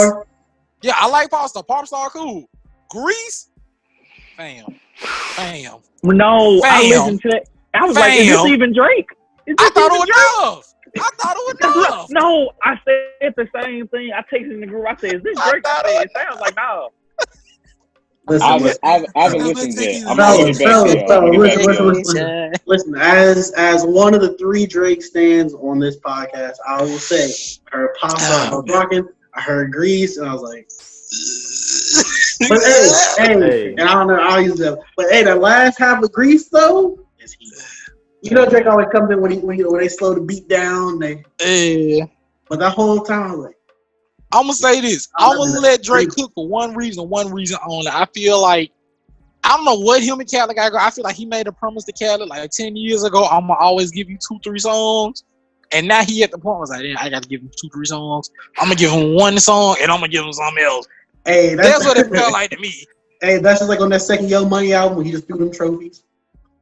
Yeah, I like Popstar. Popstar cool. Grease? Bam. No, I listened to that. I was like, is this even Drake? I thought it was enough. No, I said the same thing. I texted in the group. I said, is this Drake? It sounds like no. I've been listening to it. Listen, as one of the 3 Drake stands on this podcast, I will say, I heard Popstar, I was rocking, I heard Grease, and I was like, but hey, and I don't know, I'll use that. But hey, the last half of Grease though is heat. Drake always comes in when they slow the beat down. But that whole time, I was like, I'm gonna say this. I'm gonna let Drake cook for one reason only. I feel like I don't know what him and Khaled got. I feel like he made a promise to Khaled like 10 years ago. I'm gonna always give you 2-3 songs, and now he at the point where I was like, I got to give him 2-3 songs. I'm gonna give him 1 song, and I'm gonna give him something else. Hey, that's what it felt like to me. Hey, that's just like on that second Young Money album when he just threw them trophies.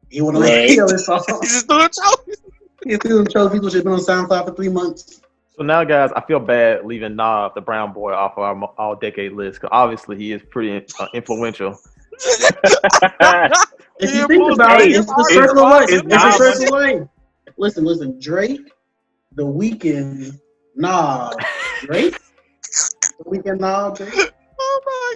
He wanna let his song. He just threw them trophies. He threw them trophies, which has been on SoundCloud for 3 months. So now, guys, I feel bad leaving Nav, the brown boy, off of our all-decade list because obviously he is pretty influential. If you think about it, it's the circle of life. It's a circle of life. Listen. Drake, The Weeknd, nah. Drake, The Weeknd, nah. Drake. Oh my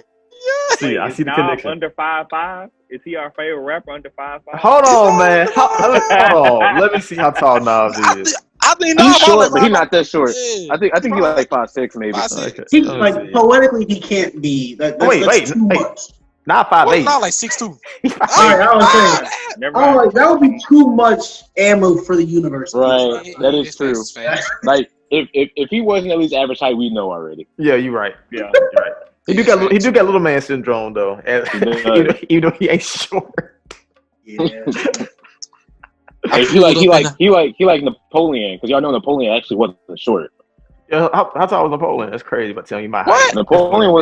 See, I see the Nas connection. under 5'5"? Is he our favorite rapper under 5'5"? Hold on, man. Hold on. Let me see how tall Nas is. I think He's Nas short, but he's not that short. Yeah. I think he's like 5'6", maybe. 5'6". Okay. He, Let me like see. poetically, he can't be. That's too much. Not Well, 5'8". not like 6'2". All right, I was saying. Never Oh, mind. that would be too much ammo for the universe. Right, that is true. Fast. Like if he wasn't at least average height, we know already. Yeah, you're right. Yeah. You're right. He do got little man syndrome though, and even though he ain't short. Yeah. Hey, he like Napoleon, because y'all know Napoleon actually wasn't short. Yeah, how tall was Napoleon? That's crazy. But tell you my What? height. Napoleon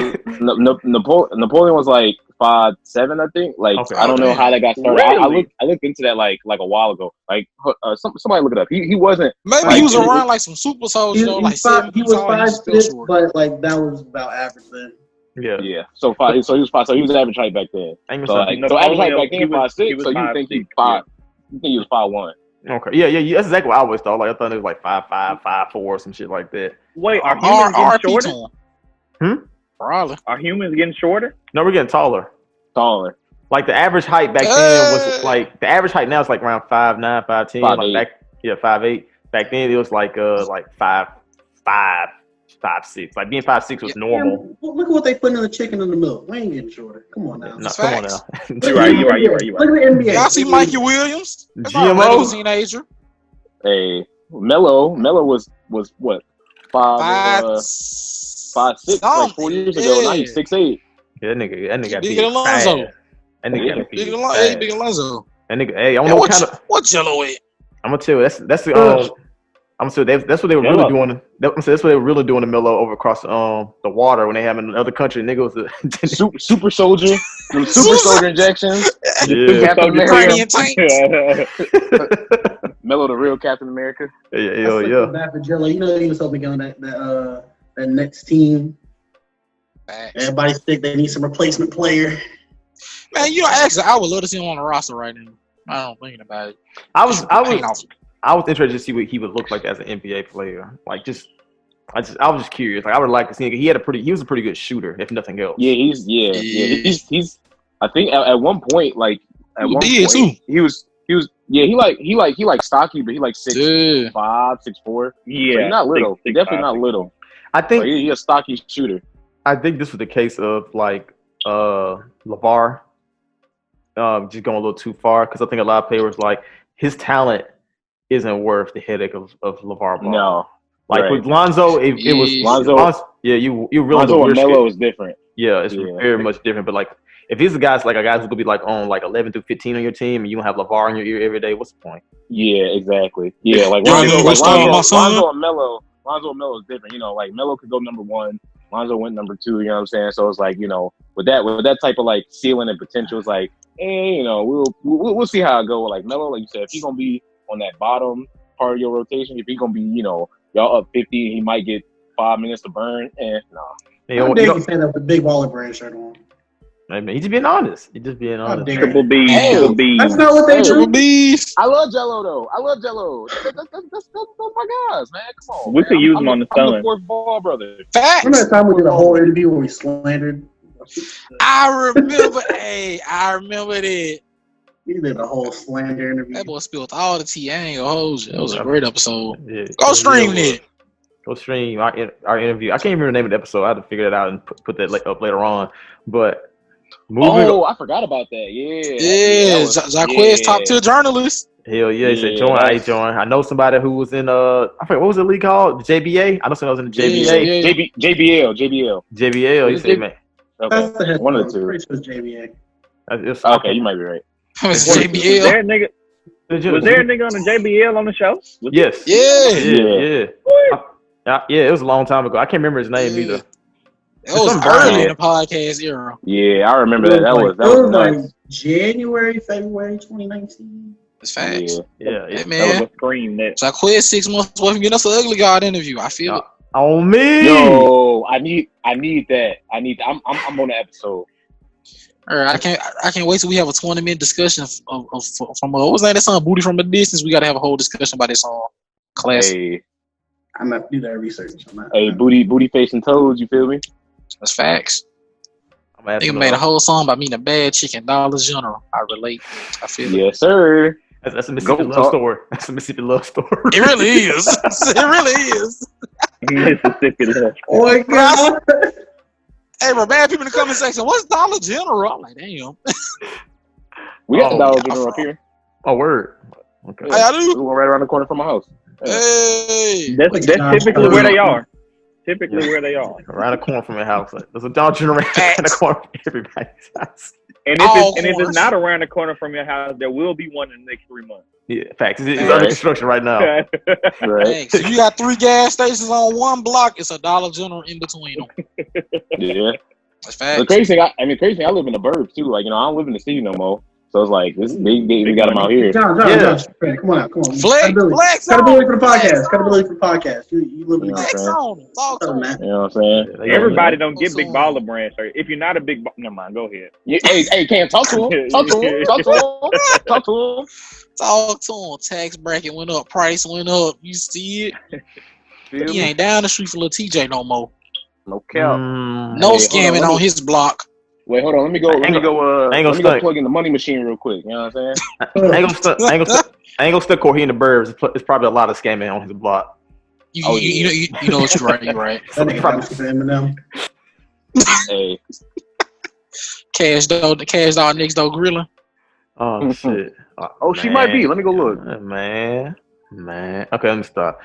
was like 5'7", I think. Like Okay. I don't know how that got started. Really? I looked into that like a while ago. Like somebody look it up. He wasn't. Maybe like, he was around like some super soldiers, like 7 he feet was tall. He's still 5'6", short. but like that was about average then. Yeah. Yeah. So he was 5. So he was average height back then. Ain't So like so average height back then 5'6". So you think he's 5? You think he was 5'1"? Okay. Yeah. That's exactly what I always thought. Like I thought it was like 5'5", 5'4", some shit like that. Wait, are humans getting shorter? Probably. Are humans getting shorter? No, we're getting taller. Taller. Like the average height back then was like the average height now is like around 5'9", 5'10". 5'8". Like back, 5'8". Back then it was like 5'5", 5'6". Like being 5'6" was normal. Yeah, look at what they put in the chicken in the milk. We ain't getting shorter. Come on now. No, come on now. You're right. Look at the NBA. Y'all see Mikey Williams? That's not a GMO? regular teenager. Hey, Melo was what 5'6" like 4 years ago. Now he's 6'8". Yeah, that nigga got Bigger beat than Lonzo. fast. That nigga got beat Bigger fast. than Lonzo. That nigga, hey, I don't know what kind of. What Jello is? I'm gonna tell you, that's the I'm gonna say that's what they were really doing. That's what they were really doing to Melo over across the water when they have in another country. Nigga was super soldier, super soldier injections. Yeah. Captain Cranium America. tanks. Melo, the real Captain America. Yeah. Bad for Jello. You know he was hoping on that next team. Everybody's sick. They need some replacement player. Man, you know, actually, I would love to see him on the roster right now. I don't think about it. I was interested to see what he would look like as an NBA player. Like I was just curious. Like I would like to see him. He was a pretty good shooter, if nothing else. Yeah, he's. I think at one point, like at one point, he was. Yeah, he like stocky, but he like 6'5", 6'4". So Yeah, he's not little. He's definitely 6'5". not little. I think he's a stocky shooter. I think this was the case of like LeVar just going a little too far, because I think a lot of players like his talent isn't worth the headache of LeVar Ball. No, like right. with Lonzo, it was Lonzo. You really Lonzo and Melo is different. Yeah, it's very much different. But like if these are guys like a guy who's gonna be like on like 11 through 15 on your team, and you don't have LeVar in your ear every day, what's the point? Yeah, exactly. Yeah, like Lonzo and Melo. Lonzo and Melo is different. You know, like Melo could go number 1. Lonzo went number 2. You know what I'm saying? So it's like, you know, with that type of like ceiling and potential, it's like, you know, we'll see how it go. Like Melo, like you said, if he's gonna be on that bottom part of your rotation, if he's gonna be, you know, y'all up 50, he might get 5 minutes to burn. And no. I'm David saying that with the big baller brand shirt on. I mean, he's just being honest. Triple B. That's not what they do. B's. I love Jello though. That's my guys, man. Come on. We could use him on the Sun. I'm the fourth ball brother. Facts. Remember that time we did a whole interview where we slandered? I remember. I remember that. We did a whole slander interview. That boy spilled all the tea. I ain't gonna hold you. It was a great episode. Yeah, Go stream it. Go stream our interview. I can't remember the name of the episode. I had to figure that out and put that up later on. But I forgot about that. Yeah. Jacquez, top tier journalist. Hell yeah, he said join. I join. I know somebody who was in I forget what was the league called? The JBA. I know somebody was in the JBA. JBL. He said, man. Okay. One of the two. It was JBA. Okay, you might be right. JBL. Was there a nigga on the JBL on the show? Yes. Yeah. Yeah, it was a long time ago. I can't remember his name either. It was early in the podcast era. Yeah, I remember that. That was like nuts. January, February 2019. It's facts. Yeah. Hey, That man. was a scream that. Jacquez 6 months away from getting us an ugly god interview. I feel it. On me. Yo, I need that. I'm on the episode. I can't wait till we have a 20-minute discussion of from what was that song Booty from a Distance. We got to have a whole discussion about this song. Classic. Hey, I'm not do that research. hey, booty facing toes. You feel me? That's facts. They made a whole song about meeting a bad chick in Dollar General. I relate. I feel yes, sir. That's a Mississippi love story. That's a Mississippi love story. It really is. It really is. Mississippi love. Oh my God. Hey, bro, bad people in the comment section. What's Dollar General? I'm like, damn. We got the Dollar General up here. Oh, word. Okay. Hey, I do. We went right around the corner from my house. Yeah. Hey. That's typically where they are. Typically where they are. Around the corner from your house. There's a Dollar General around the corner from everybody's house. And if it's not around the corner from your house, there will be one in the next 3 months. Yeah, facts. It's under construction right now. Right. Hey, so you got 3 gas stations on one block. It's a Dollar General in between them. Yeah. That's facts. The crazy thing, I live in the burbs too. Like, I don't live in the city no more. So it's like, this we got them out here. John, come on. Flex Credibility for the podcast. You live in the Flex on. Talk to me. You know what I'm saying? Everybody don't get big baller brand shirt. If you're not a big never mind, go ahead. Yeah, hey, Cam, talk to him. Talk to him. Talk to him. Tax bracket went up. Price went up. You see it? He ain't down the street for little TJ no more. No cap. No scamming on his block. Wait, hold on. Let me go plug in the money machine real quick. You know what I'm saying? I ain't gonna stuck Corey in the burbs. It's probably a lot of scamming on his block. You know what you're right. You're right. Hey. Cash dog next door grilling. Oh shit. Oh, she might be. Let me go look. Man. Okay, let me stop.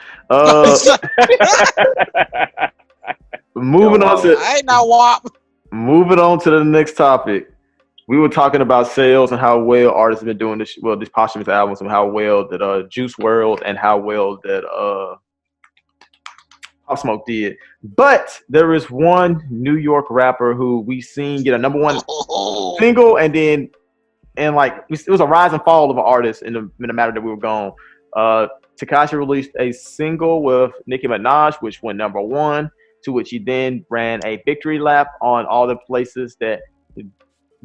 Moving on to. I ain't not WAP. Moving on to the next topic. We were talking about sales and how well artists have been doing this. Well, these posthumous albums and how well that Juice Wrld and how well that Pop Smoke did. But there is one New York rapper who we seen get a #1 single, and like it was a rise and fall of an artist in the matter that we were gone. Tekashi released a single with Nicki Minaj, which went #1. To which he then ran a victory lap on all the places that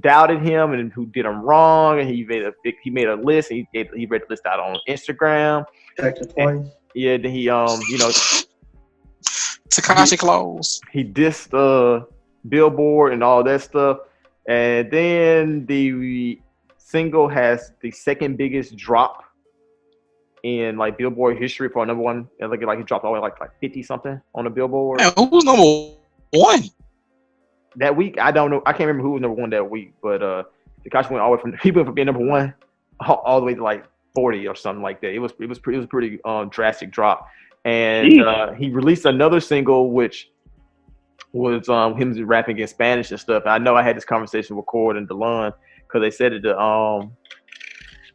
doubted him and who did him wrong, and he made a list. And he read the list out on Instagram. Then he Tekashi clothes. He dissed Billboard and all that stuff, and then the single has the second biggest drop in like Billboard history for a #1, and like he dropped all the way like 50 something on the Billboard. Man, who was #1 that week? I don't know. I can't remember who was #1 that week, but Tekashi went all the way from being #1 all the way to like 40 or something like that. It was pretty drastic drop, and he released another single which was him rapping in Spanish and stuff. And I know I had this conversation with Cord and DeLon because they said it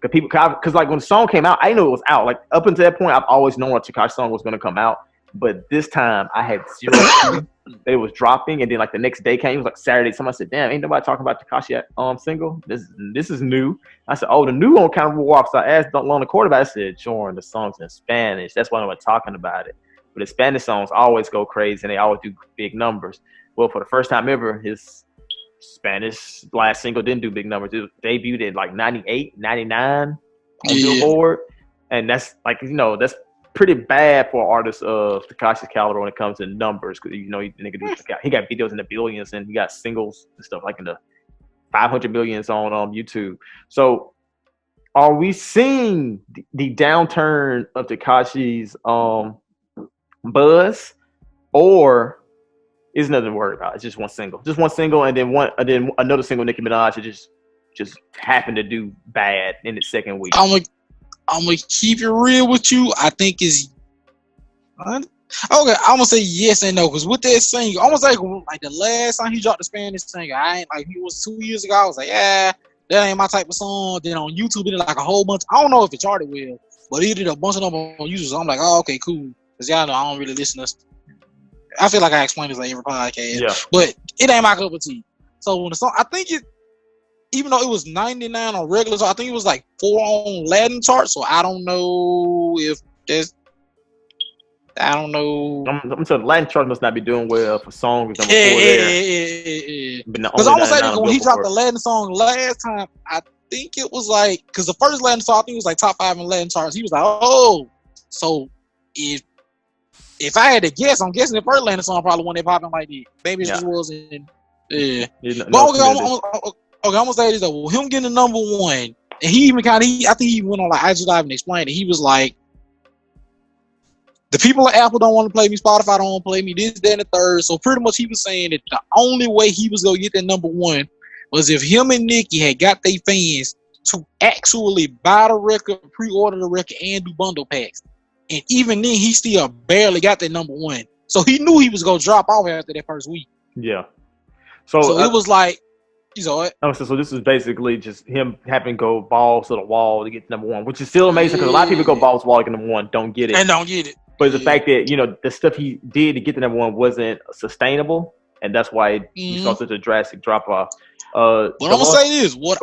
because like when the song came out, I didn't know it was out. Like up until that point, I've always known a Tekashi song was going to come out, but this time I had zero clue that it was dropping. And then like the next day came, it was like Saturday. Somebody said, "Damn, ain't nobody talking about Tekashi single? This is new." I said, "Oh, the new one kind of walks." So I asked Lon the Court about it. I said, "Jordan, the song's in Spanish. That's why nobody's talking about it." But the Spanish songs always go crazy and they always do big numbers. Well, for the first time ever, his Spanish last single didn't do big numbers. It was debuted at like 98, 99 on Billboard. And that's like, that's pretty bad for artists of Tekashi's caliber when it comes to numbers. Because, he got videos in the billions and he got singles and stuff like in the 500 millions on YouTube. So are we seeing the downturn of Tekashi's buzz, or is nothing to worry about? It's just one single, and then another single, Nicki Minaj, just happened to do bad in its second week. I'm gonna keep it real with you. I think is okay. I'm gonna say yes and no because with that single, almost like the last time he dropped the Spanish single, I ain't like he was 2 years ago. I was like, yeah, that ain't my type of song. Then on YouTube, it did like a whole bunch. I don't know if it charted well, but he did a bunch of them on YouTube. So I'm like, oh, okay, cool. Because y'all know I don't really listen to. I feel like I explain this like every podcast, but it ain't my cup of tea. So when the song, I think it, even though it was 99 on regular, so I think it was like 4 on Latin chart. So I don't know if there's. I don't know. I'm saying Latin chart must not be doing well for songs number 4 there. Because I almost say that when he dropped the Latin song last time, I think it was like, because the first Latin song I think it was like top 5 in Latin charts. He was like, oh, so if I had to guess, I'm guessing the first Latin song probably when they popping like that. Maybe it just wasn't. Yeah. But I'm gonna say this though. Him getting the number 1, and he even I think he went on like IG Live and explained it. He was like, the people at Apple don't want to play me, Spotify don't want to play me, this, that, and the third. So pretty much he was saying that the only way he was gonna get that number 1 was if him and Nicki had got their fans to actually buy the record, pre-order the record, and do bundle packs. And even then, he still barely got that number 1. So he knew he was gonna drop off after that first week. Yeah. So it was like, so this is basically just him having to go balls to the wall to get number 1, which is still amazing because a lot of people go balls to the wall to get number 1, don't get it. But the fact that, you know, the stuff he did to get the number 1 wasn't sustainable, and that's why you saw such a drastic drop off. But I'm gonna say this. Go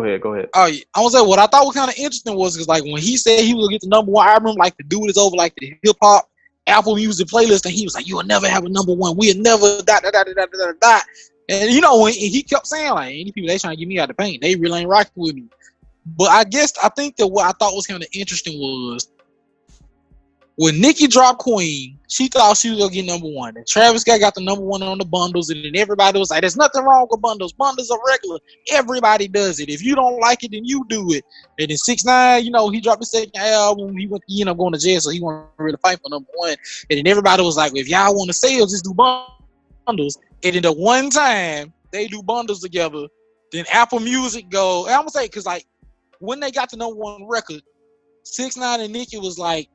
ahead. Go ahead. Oh, yeah. I'm gonna say what I thought was kind of interesting was because like when he said he was gonna get the number 1, I remember like the dude is over like the hip hop Apple Music playlist, and he was like, "You will never have a number 1. We'll never dot." And you know when he kept saying like, "Any people they trying to get me out of the paint, they really ain't rocking with me." But I think that what I thought was kind of interesting was, when Nicki dropped Queen, she thought she was gonna get number 1. And Travis Scott got the number 1 on the bundles, and then everybody was like, "There's nothing wrong with bundles. Bundles are regular. Everybody does it. If you don't like it, then you do it." And then 6ix9ine, you know, he dropped his second album. He ended up going to jail, so he wasn't really fight for number 1. And then everybody was like, well, "If y'all want to sales, just do bundles." And then the one time they do bundles together, then Apple Music go. And I'm gonna say, because like when they got the number 1 record, 6ix9ine and Nicki was like,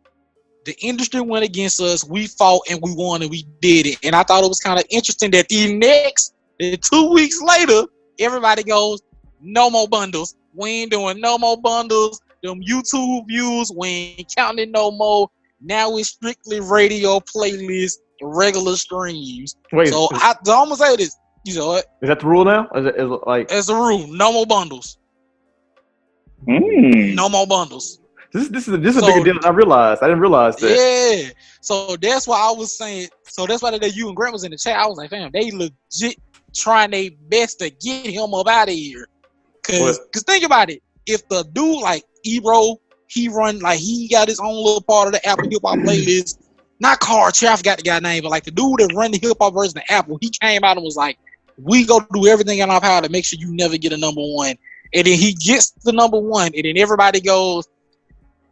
the industry went against us. We fought and we won and we did it. And I thought it was kind of interesting that the 2 weeks later, everybody goes, "No more bundles. We ain't doing no more bundles. Them YouTube views, we ain't counting no more. Now it's strictly radio playlists, regular streams." Wait, so I'm gonna say this. You know what? Is that the rule now? Is it like it's the rule? No more bundles. No more bundles. This is a bigger deal than I realized. I didn't realize that. Yeah. So that's why I was saying. So that's why you and Grant was in the chat. I was like, fam, they legit trying their best to get him up out of here. Cause think about it. If the dude like Ebro, he got his own little part of the Apple hip hop playlist. Not Carl Chaff got the guy name, but like the dude that run the hip hop version of Apple, he came out and was like, "We go do everything in our power to make sure you never get a number 1." And then he gets the number 1, and then everybody goes,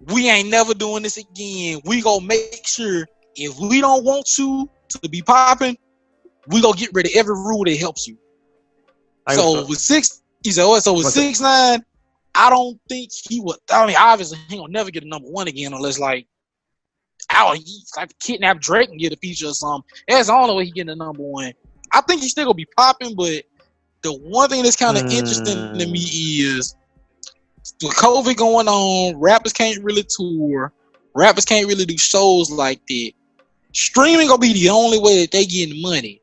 "We ain't never doing this again. We gonna make sure if we don't want you to be popping, we gonna get rid of every rule that helps you." So with 6ix9ine, I don't think he would. I mean, obviously he gonna never get a number 1 again unless like, he's like kidnap Drake and get a feature or something. That's the only way he getting a number 1. I think he's still gonna be popping, but the one thing that's kind of interesting to me is, with COVID going on, rappers can't really tour. Rappers can't really do shows like that. Streaming gonna be the only way that they getting money.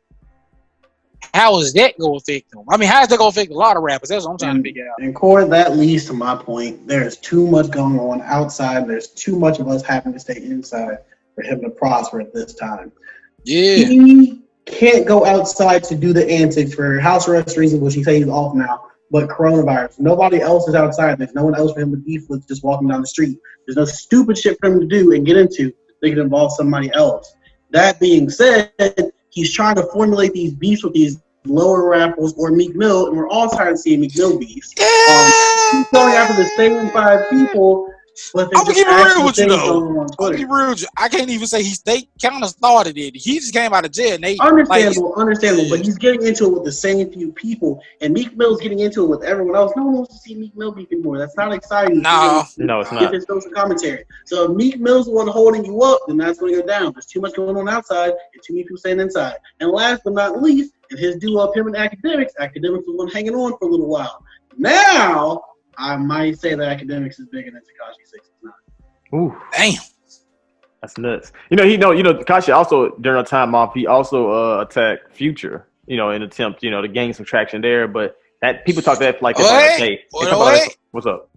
How is that gonna affect them? I mean, how is that gonna affect a lot of rappers? That's what I'm trying to figure out. And Corey, that leads to my point. There's too much going on outside. There's too much of us having to stay inside for him to prosper at this time. Yeah. He can't go outside to do the antics for house arrest reasons, which he says he's off now. But coronavirus, nobody else is outside. There's no one else for him to beef with just walking down the street. There's no stupid shit for him to do and get into that could involve somebody else. That being said, he's trying to formulate these beefs with these lower rappers or Meek Mill, and we're all tired of seeing Meek Mill beefs. He's going after the same 5 people. I'm gonna keep it real with you though. I'm gonna be real with you. I can't even say they kind of started it. He just came out of jail. And understandable. But he's getting into it with the same few people, and Meek Mill's getting into it with everyone else. No one wants to see Meek Mill beef anymore. That's not exciting. No, it's not. Give his social commentary. So if Meek Mill's the one holding you up, then that's going to go down. There's too much going on outside and too many people staying inside. And last but not least, if his duo up him and Academics was one hanging on for a little while. Now, I might say that Academics is bigger than Tekashi 6ix9ine. Ooh, damn, that's nuts. Tekashi also during a time off, he also attacked Future. In an attempt, to gain some traction there. But that people talk that like that. Hey, what's up?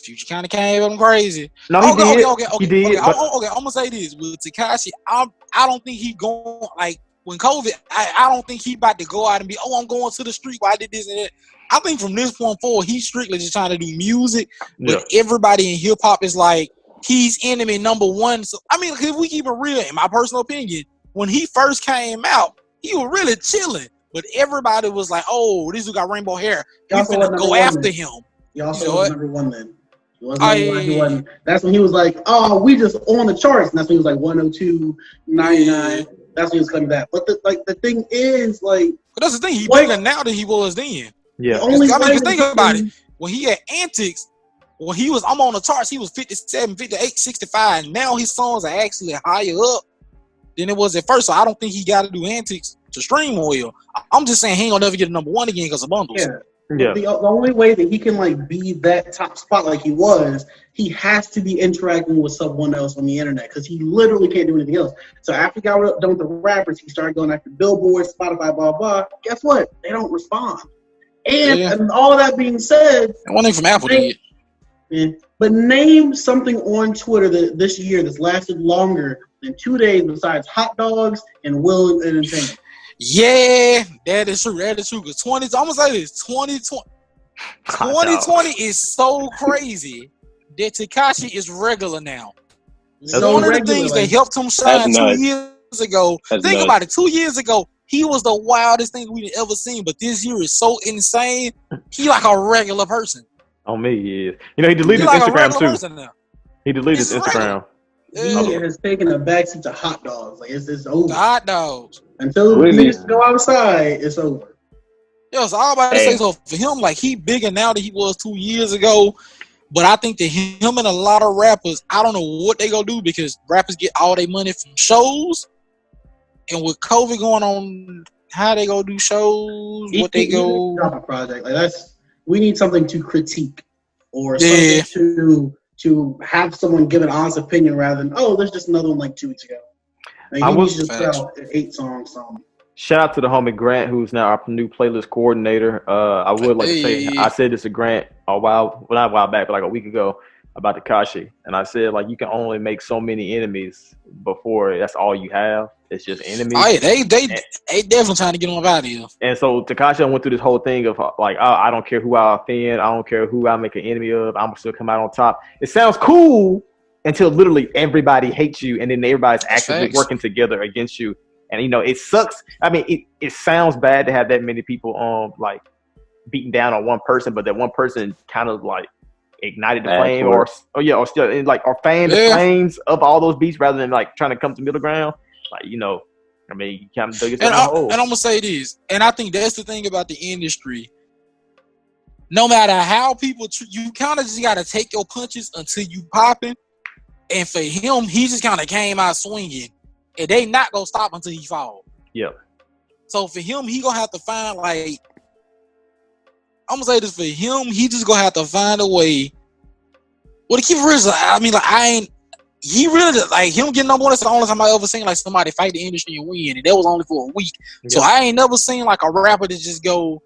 Future kind of came up crazy. No, he did. He did. I'm gonna say this with Tekashi. I don't think he going like when COVID. I don't think he about to go out and be. Oh, I'm going to the street. Why I did this and that. I think from this point forward, he's strictly just trying to do music. But everybody in hip hop is like he's enemy number one. So I mean, if we keep it real, in my personal opinion, when he first came out, he was really chilling. But everybody was like, "Oh, this dude got rainbow hair. He's gonna go after him." He also was number one then. He wasn't. That's when he was like, "Oh, we just on the charts." And that's when he was like 102, 99. That's when he was coming back. But the thing is, like, but that's the thing. He's bigger now than he was then. Yeah. I mean, you think about it. When he had Antics, when he was, I'm on the charts. He was 57, 58, 65. Now his songs are actually higher up than it was at first. So I don't think he got to do Antics to stream well. I'm just saying he ain't gonna never get a number one again because of bundles. Yeah. The only way that he can like be that top spot like he was, he has to be interacting with someone else on the internet because he literally can't do anything else. So after he got done with the rappers, he started going after Billboard, Spotify, blah blah. Guess what? They don't respond. And all of that being said, one thing from Apple did. But name something on Twitter that this year that's lasted longer than 2 days besides hot dogs and Will Entertainment. Yeah, that is true. That is true. Because I'm gonna say this: 2020 is so crazy that Tekashi is regular now. One of the things that helped him shine 2 years ago. Think about it. 2 years ago, he was the wildest thing we've ever seen. But this year is so insane. He like a regular person. On me, he is. You know, he deleted his Instagram too. He deleted his Instagram. He has taken a backseat to hot dogs. Like it's over. The hot dogs. Until the niggas go outside, it's over. Yeah, so all about to say so for him, like he bigger now than he was 2 years ago. But I think that him and a lot of rappers, I don't know what they gonna do because rappers get all their money from shows. And with COVID going on, how they gonna do shows? What they go drop a project like we need something to critique or something to have someone give an honest opinion rather than there's just another one like 2 weeks ago. Like, he needs to just sell 8 songs. Shout out to the homie Grant, who's now our new playlist coordinator. I would like to say I said this to Grant not a while back, but like a week ago about Tekashi, and I said like you can only make so many enemies before that's all you have. It's just enemies. Oh, yeah, they definitely trying to get him out of here. And so Tekashi went through this whole thing of like, I don't care who I offend, I don't care who I make an enemy of, I'm still come out on top. It sounds cool until literally everybody hates you, and then everybody's actively working together against you. And you know, it sucks. I mean, it sounds bad to have that many people like beating down on one person, but that one person kind of like ignited the flame, or still like or fanned the flames of all those beats rather than like trying to come to middle ground. Like, you know, I mean, you kind of dug yourself in a hole. And I'm gonna say this, and I think that's the thing about the industry. No matter how people you kind of just gotta take your punches until you popping. And for him, he just kind of came out swinging, and they not gonna stop until he fall. Yeah. So for him, he gonna have to find like, I'm gonna say this for him, he just gonna have to find a way. Well, to keep it real, I mean, like he really like him getting number one. That's the only time I ever seen like somebody fight the industry and win, and that was only for a week. Yeah. So I ain't never seen like a rapper that just go.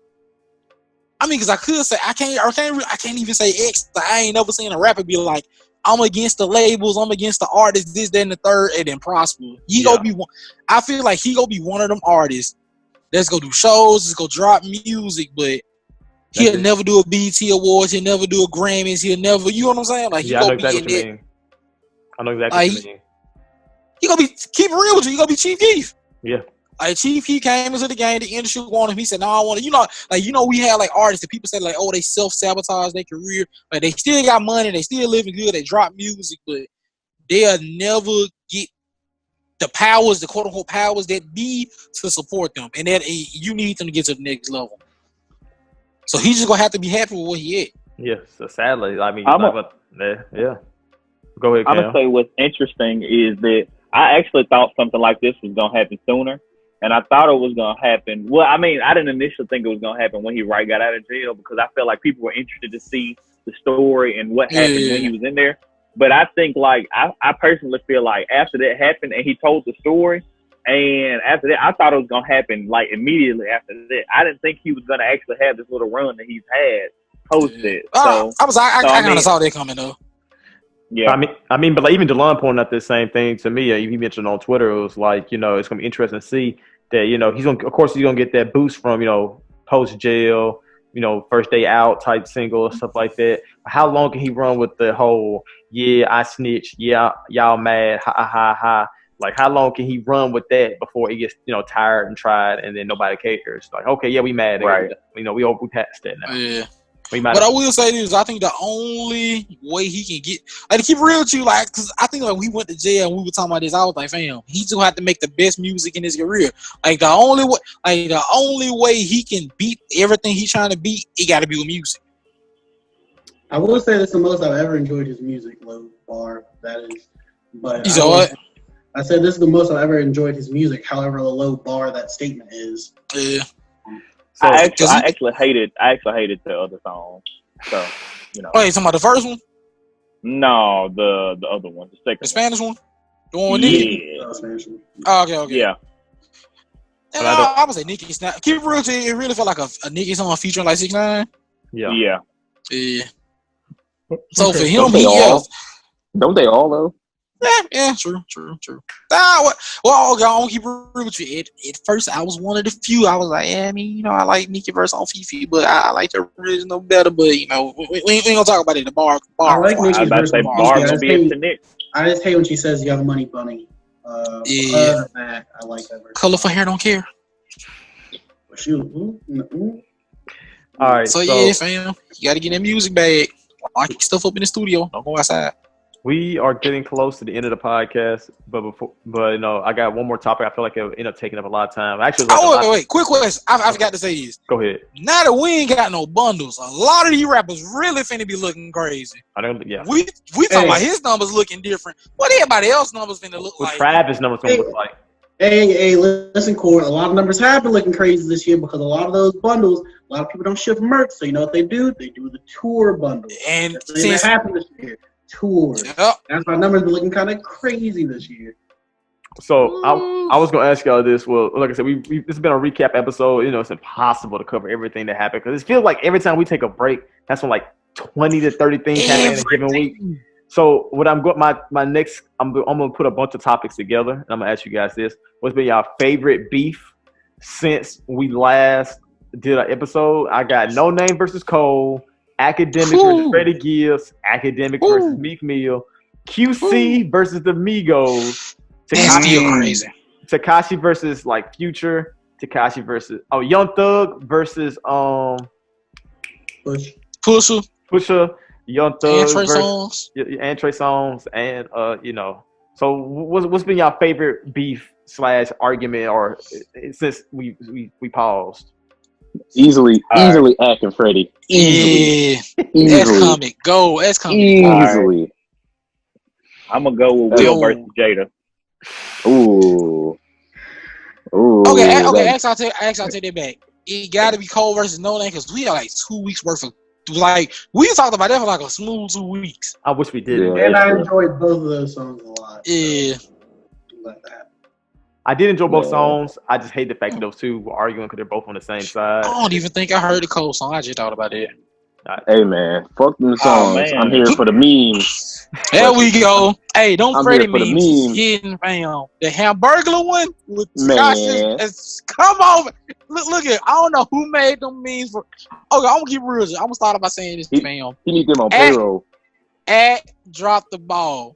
I mean, because I could say I can't even say X. I ain't never seen a rapper be like, I'm against the labels, I'm against the artists, this, that, and the third, and then prosper. He gonna be one. I feel like he gonna be one of them artists that's gonna do shows, that's gonna drop music, but he'll never do a BET Awards, he'll never do a Grammys, he'll never, you know what I'm saying? Like, I know exactly what you mean. I know exactly what you mean. He gonna be, keep it real with you, he gonna be Chief Keef. Yeah. Like, Chief Keef came into the game, the industry wanted him, he said, no, I want to, we had like artists that people said like, oh, they self-sabotage their career, but they still got money, they still living good, they drop music, but they'll never get the powers, the quote-unquote powers that be to support them, and that you need them to get to the next level. So he's just gonna have to be happy with what he at. Yeah, so sadly, I mean, yeah. Go ahead, I'm gonna say what's interesting is that I actually thought something like this was gonna happen sooner, and I thought it was gonna happen. Well, I mean, I didn't initially think it was gonna happen when he got out of jail, because I felt like people were interested to see the story and what happened when he was in there. But I think, like, I personally feel like after that happened and he told the story, and after that, I thought it was gonna happen like immediately after that. I didn't think he was gonna actually have this little run that he's had posted. I kind mean, of saw that coming though. Yeah, I mean, but like even Delon pointed out the same thing to me. He mentioned on Twitter, it was like, it's gonna be interesting to see that, of course he's gonna get that boost from, post jail, first day out type single stuff like that. How long can he run with the whole, yeah, I snitched, yeah, y'all mad, ha ha ha? Like, how long can he run with that before he gets, tired and tried, and then nobody cares? Like, okay, yeah, we mad, right? We passed that now. Yeah. But I will say this: I think the only way he can get, like, to keep it real with you, like, because I think like we went to jail and we were talking about this, I was like, fam, he just have to make the best music in his career. Like the only way he can beat everything he's trying to beat, it got to be with music. I will say that's the most I've ever enjoyed his music, low bar. That is, but you know what? I said this is the most I've ever enjoyed his music. However, the low bar that statement is. Yeah. So, I actually hated the other song. So, Wait, talking about the first one? No, the other one, the second, the Spanish one, the one with Nicki. Oh, okay. Yeah. And I would say Nicki Snap. Keep it real to you, it really felt like a Nicki song featuring like 6ix9ine. Yeah. So for him, don't they all though? Yeah, true. Well, I'll keep it real with you. At first, I was one of the few. I was like, I mean, I like Nicki verse on Fifi, but I like the original better. But we ain't gonna talk about it. The bar. I like Nicki's verse. Bar gonna be a Nick. I just hate when she says "Young Money Bunny." Other than that, I like that verse. Colorful hair, don't care. Shoot. All right. So yeah, fam, you gotta get that music bag. Lock your stuff up in the studio. Don't go outside. We are getting close to the end of the podcast, but I got one more topic. I feel like it will end up taking up a lot of time. Actually, wait, quick question. I forgot to say this. Go ahead. Now that we ain't got no bundles, a lot of these rappers really finna be looking crazy. Yeah. We talking about his numbers looking different. What everybody else numbers finna look like? Travis numbers gonna look like. Hey, listen, Core. A lot of numbers have been looking crazy this year because a lot of those bundles, a lot of people don't ship merch. So you know what they do? They do the tour bundle. And that happened this year. Tour. Yep. That's why numbers been looking kind of crazy this year. So I was gonna ask y'all this. Well, like I said, this has been a recap episode. It's impossible to cover everything that happened because it feels like every time we take a break, that's when like 20 to 30 things happen in a given week. So what I'm gonna put a bunch of topics together, and I'm gonna ask you guys this: what's been your favorite beef since we last did an episode? I got No Name versus Cole, Academic versus Freddie Gibbs, Academic versus Meek Mill, QC versus the Migos, Tekashi versus like Future, Tekashi versus Young Thug versus Pusha, Young Thug versus Trey Songz, and So what's been your favorite beef / argument or since we paused? Easily Ack and Freddie. Easily. That's coming. Go. That's coming. Easily. Right. I'm gonna go with Will versus Jada. Ooh. Okay. Actually, I'll take that back. It got to be Cole versus No Name because we are like 2 weeks worth of we talked about that for like a smooth 2 weeks. I wish we did. Yeah, and I enjoyed both of those songs a lot. Yeah. Like that. I did enjoy both songs. I just hate the fact that those two were arguing because they're both on the same side. I don't even think I heard the Cole song. I just thought about it. Hey man, fuck them songs. I'm here for the memes. There we go. Hey, don't Freddie memes. Hidden fam. The Hamburglar one with Scotch. Come on. Look at. I don't know who made them memes for. Okay, I'm gonna keep it real. I'm gonna start by saying this, fam. He need them on payroll. Dropped the ball.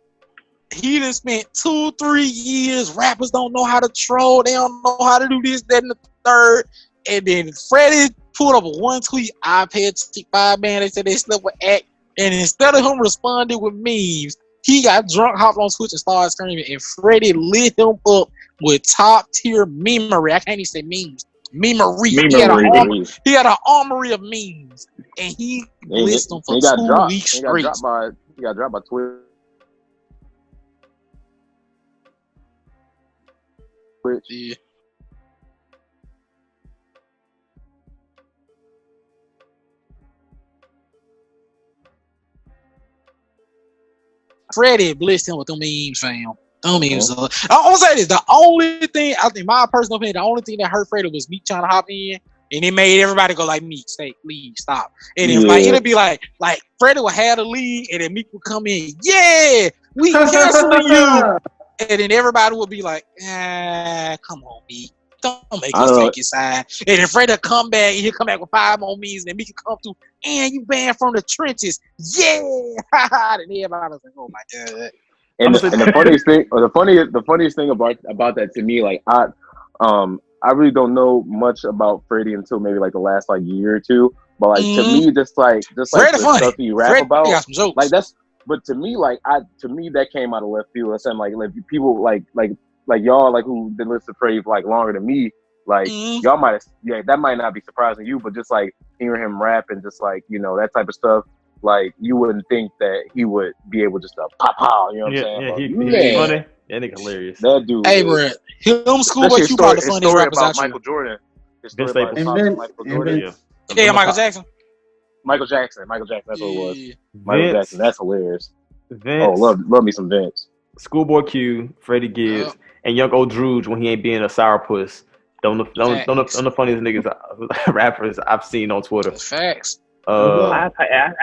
He done spent 2-3 years. Rappers don't know how to troll. They don't know how to do this, that, and the third. And then Freddie pulled up one tweet. I paid 5 man. They said they slept with Act. And instead of him responding with memes, he got drunk, hopped on Twitch, and started screaming. And Freddie lit him up with top tier memery. I can't even say memes. Memery. He had an armory of memes. And he blitzed them for 2 weeks straight. He got dropped by Twitter. Yeah. Freddie blitzed him with them memes, fam. Them memes. I'm gonna say this: the only thing I think, my personal opinion, the only thing that hurt Freddie was me trying to hop in. And it made everybody go like, Meek, stay, leave, stop. And then like it'll be like Freddie would have the lead, and then Meek would come in, yeah, we canceling you. And then everybody would be like, come on, Meek. Don't make us take your side. And then Freddie would come back, he'll come back with 5 more means, and then Meek would come through, and you banned from the trenches. Yeah. And everybody was like, oh my God. And the funniest thing, or the funniest thing about that to me, like I really don't know much about Freddie until maybe like the last like year or two. But like to me, just like the stuff you rap about, like that's. But to me, that came out of left field. I'm saying like people like y'all like who been listening to Freddie for like longer than me, like y'all might that might not be surprising you, but just like hearing him rap and just like that type of stuff. Like you wouldn't think that he would be able just to pop out, you know what I'm saying? Yeah, he's funny. That nigga hilarious. That dude. Hey, bro, him Schoolboy Q probably the funniest rappers about out here. Michael Jordan. His Vince story about Michael Jordan. Yeah, Michael Jackson. Michael Jackson. That's what it was. Yeah. Michael Jackson. That's hilarious. Vince, love me some Vince. Schoolboy Q, Freddie Gibbs, and Young Old Druge when he ain't being a sourpuss. Don't the funniest niggas rappers I've seen on Twitter. Facts. I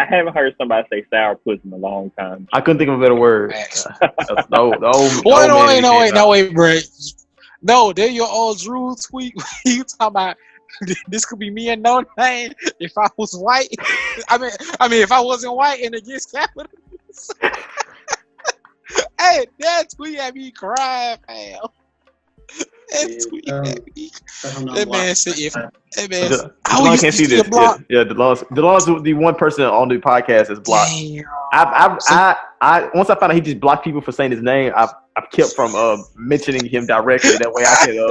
haven't heard somebody say sourpuss in a long time. I couldn't think of a better word. Wait, bro. No, they're your old Drew tweet. You talking about this could be me and No Name if I was white. I mean, if I wasn't white and against capitalism. Hey, that tweet had me crying, fam. That man said, I can't see this. Yeah, DeLaw's the one person on the podcast is blocked. I once I found out he just blocked people for saying his name, I've kept from mentioning him directly. That way I can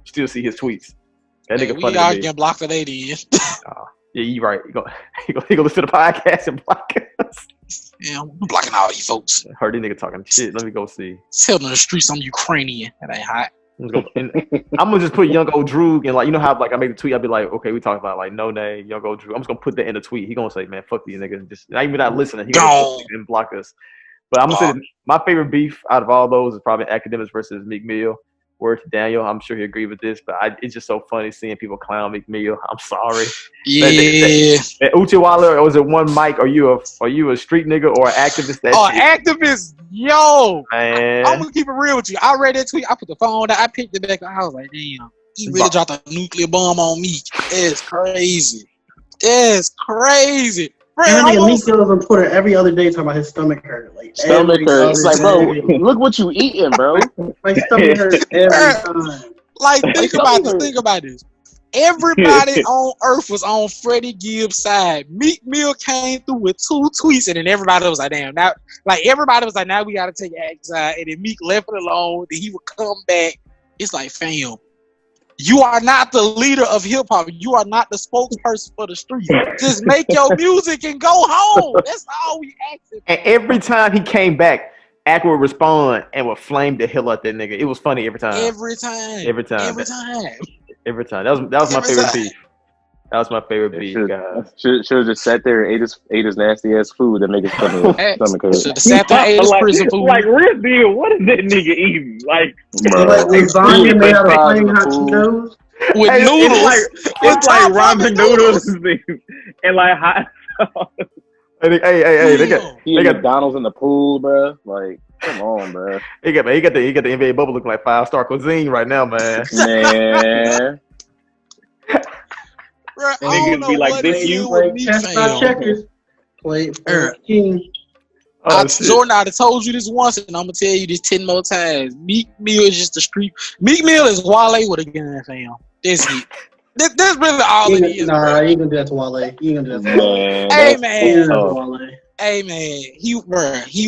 still see his tweets. That nigga funny. We all getting blocked for that is. Yeah, you right. He gonna listen to the podcast and block us. Yeah, I'm blocking all you folks. Heard these nigga talking shit. Let me go see. Telling the streets I'm Ukrainian. That ain't hot. I'm gonna just put Young Old Droog and like how like I made the tweet. I'll be like, okay, we talking about like No Name, Young Old Droog. I'm just gonna put that in the tweet. He gonna say, man, fuck these niggas. Just not even not listening. He gonna and block us. But I'm gonna say my favorite beef out of all those is probably Academics versus Meek Mill. Word to Daniel, I'm sure he agree with this, but it's just so funny seeing people clown Meek Mill. I'm sorry. Yeah. Uchiwala, or was it one mic? Are you a street nigga or an activist? Activist, yo. Man. I'm gonna keep it real with you. I read that tweet. I put the phone down. I picked it back. I was like, damn, he really dropped a nuclear bomb on me. It's crazy. It's crazy. Meek goes on Twitter every other day talking about his stomach hurt. Like stomach hurt. It's like, bro, look what you eating, bro. My stomach hurts every time. Like, think about this. Everybody on Earth was on Freddie Gibbs' side. Meek Mill came through with 2 tweets, and then everybody was like, damn. Now, everybody was like, now we got to take Act side. And then Meek left it alone. Then he would come back. It's like, fam, you are not the leader of hip hop. You are not the spokesperson for the street. Just make your music and go home. That's all we asked. And every time he came back, Ack would respond and would flame the hell out that nigga. It was funny every time. Every time. That was my favorite beef. That was my favorite beef, guys. Should have just sat there and ate his nasty ass food that make his stomach hurt. Should have sat there and ate his prison food. Like, real deal, what is that nigga eating? Like, lasagna made out of plain hot Cheetos with noodles. It's like ramen noodles and like hot sauce. Hey, they got McDonald's in the pool, bro. Like, come on, bro. He got the NBA bubble looking like 5-star cuisine right now, man. Man. Bro, niggas be like, this you with me, fam. Checkers. Play King. Jordan, I told you this once, and I'm gonna tell you this 10 more times. Meek Mill is just the street. Meek Mill is Wale with a gun, fam. That's it. That's really all it is. Nah, he ain't gonna do that to Wale. He ain't gonna do that to Wale. Hey man, he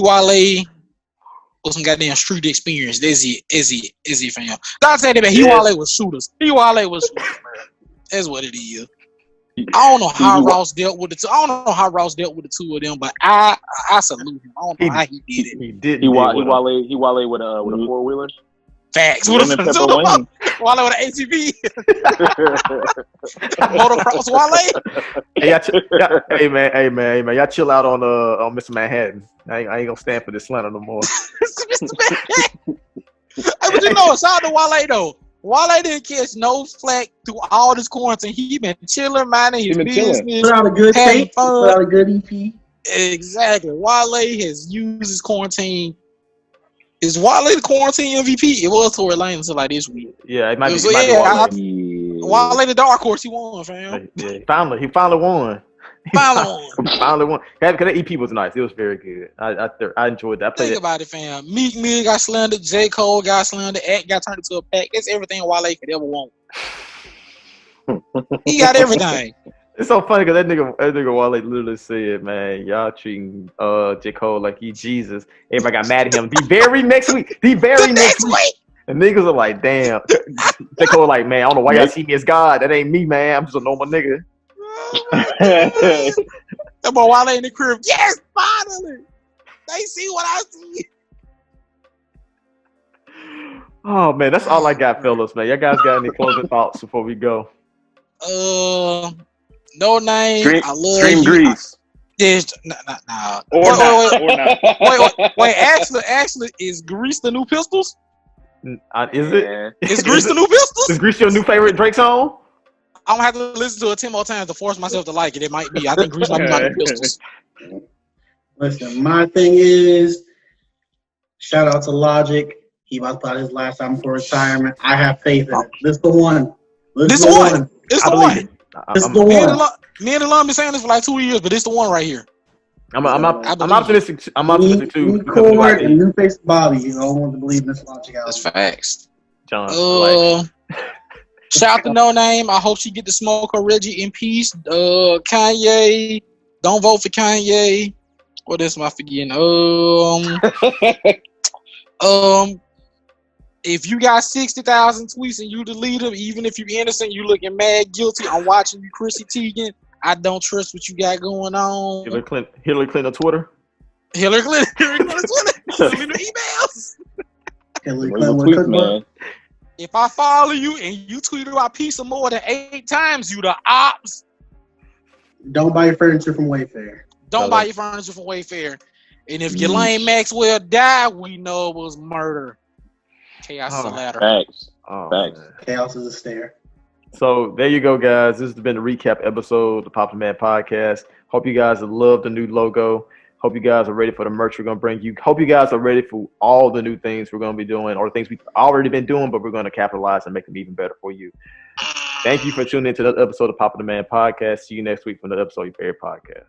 Wale with some goddamn street experience. That's it, fam. Don't say that, man. Wale was shooters. That's what it is. I don't know how Ross dealt with the two. I don't know how Ross dealt with the two of them, but I salute him. I don't know how he did it. He did. He Wale with a 4-wheeler. Facts. Wale with an ATV. Motocross Wale. Hey man, y'all chill out on Mr. Manhattan. I ain't gonna stand for this slander no more. Mr. Manhattan. Hey, but you know, shout out to Wale though. Wale didn't catch no flack through all this quarantine. He been chilling, minding his business, put out a good having tape, fun. put out a good EP. Exactly. Wale has used his quarantine. Is Wale the quarantine MVP? It was Tory Lanez until like this week. Yeah, it might be. So, It might yeah, be Wale the dark horse. He won, fam. Yeah, he finally won. Finally won. Finally won. Because that EP was nice. It was very good. I enjoyed that. I played Think about it, fam. Meek Mill got slandered. J. Cole got slandered. Act got turned into a pack. That's everything Wale could ever want. He got everything. It's so funny because that nigga Wale literally said, "Man, y'all treating J. Cole like he Jesus." Everybody got mad at him. The very next week. And niggas are like, "Damn." J. Cole like, "Man, I don't know why y'all see me as God. That ain't me, man. I'm just a normal nigga." That boy Wale in the crib. Yes, finally. They see what I see. Oh man, that's all I got, fellas. Man, y'all guys got any closing thoughts before we go? No name. I love Dream you. Grease. Nah. Wait. Actually, is Grease the new Pistols? Is it? Is Grease the new Pistols? Is Grease your new favorite Drake song? I'm gonna have to listen to it 10 more times to force myself to like it. It might be. I think Grease might be my new Pistols. Listen, my thing is, shout out to Logic. He about to put out his last album for retirement. I have faith in it. This the one. It's the one. It's the one. Me and Alon been saying this for like 2 years, but it's the one right here. I'm optimistic. I'm optimistic too. New chord and new face Bobby. You know, I want to believe in this Logic album. That's facts. John. Shout out to No Name. I hope she get to smoke her Reggie in peace. Kanye. Don't vote for Kanye. What else am I forgetting? If you got 60,000 tweets and you delete them, even if you're innocent, you looking mad guilty. I'm watching you, Chrissy Teigen. I don't trust what you got going on. Hillary Clinton Twitter. Hillary Clinton Twitter. Send me the emails. Hillary Clinton, man. If I follow you and you tweet about pizza more than 8 times, you the ops. Don't buy your furniture from Wayfair. Don't buy your furniture from Wayfair. And if Ghislaine Maxwell died, we know it was murder. Chaos is a ladder. Thanks. Chaos is a stair. So there you go, guys. This has been a recap episode of the Pop the Man podcast. Hope you guys have loved the new logo. Hope you guys are ready for the merch we're going to bring you. Hope you guys are ready for all the new things we're going to be doing, or things we've already been doing, but we're going to capitalize and make them even better for you. Thank you for tuning into another episode of Pop the Man podcast. See you next week for another episode of your favorite podcast.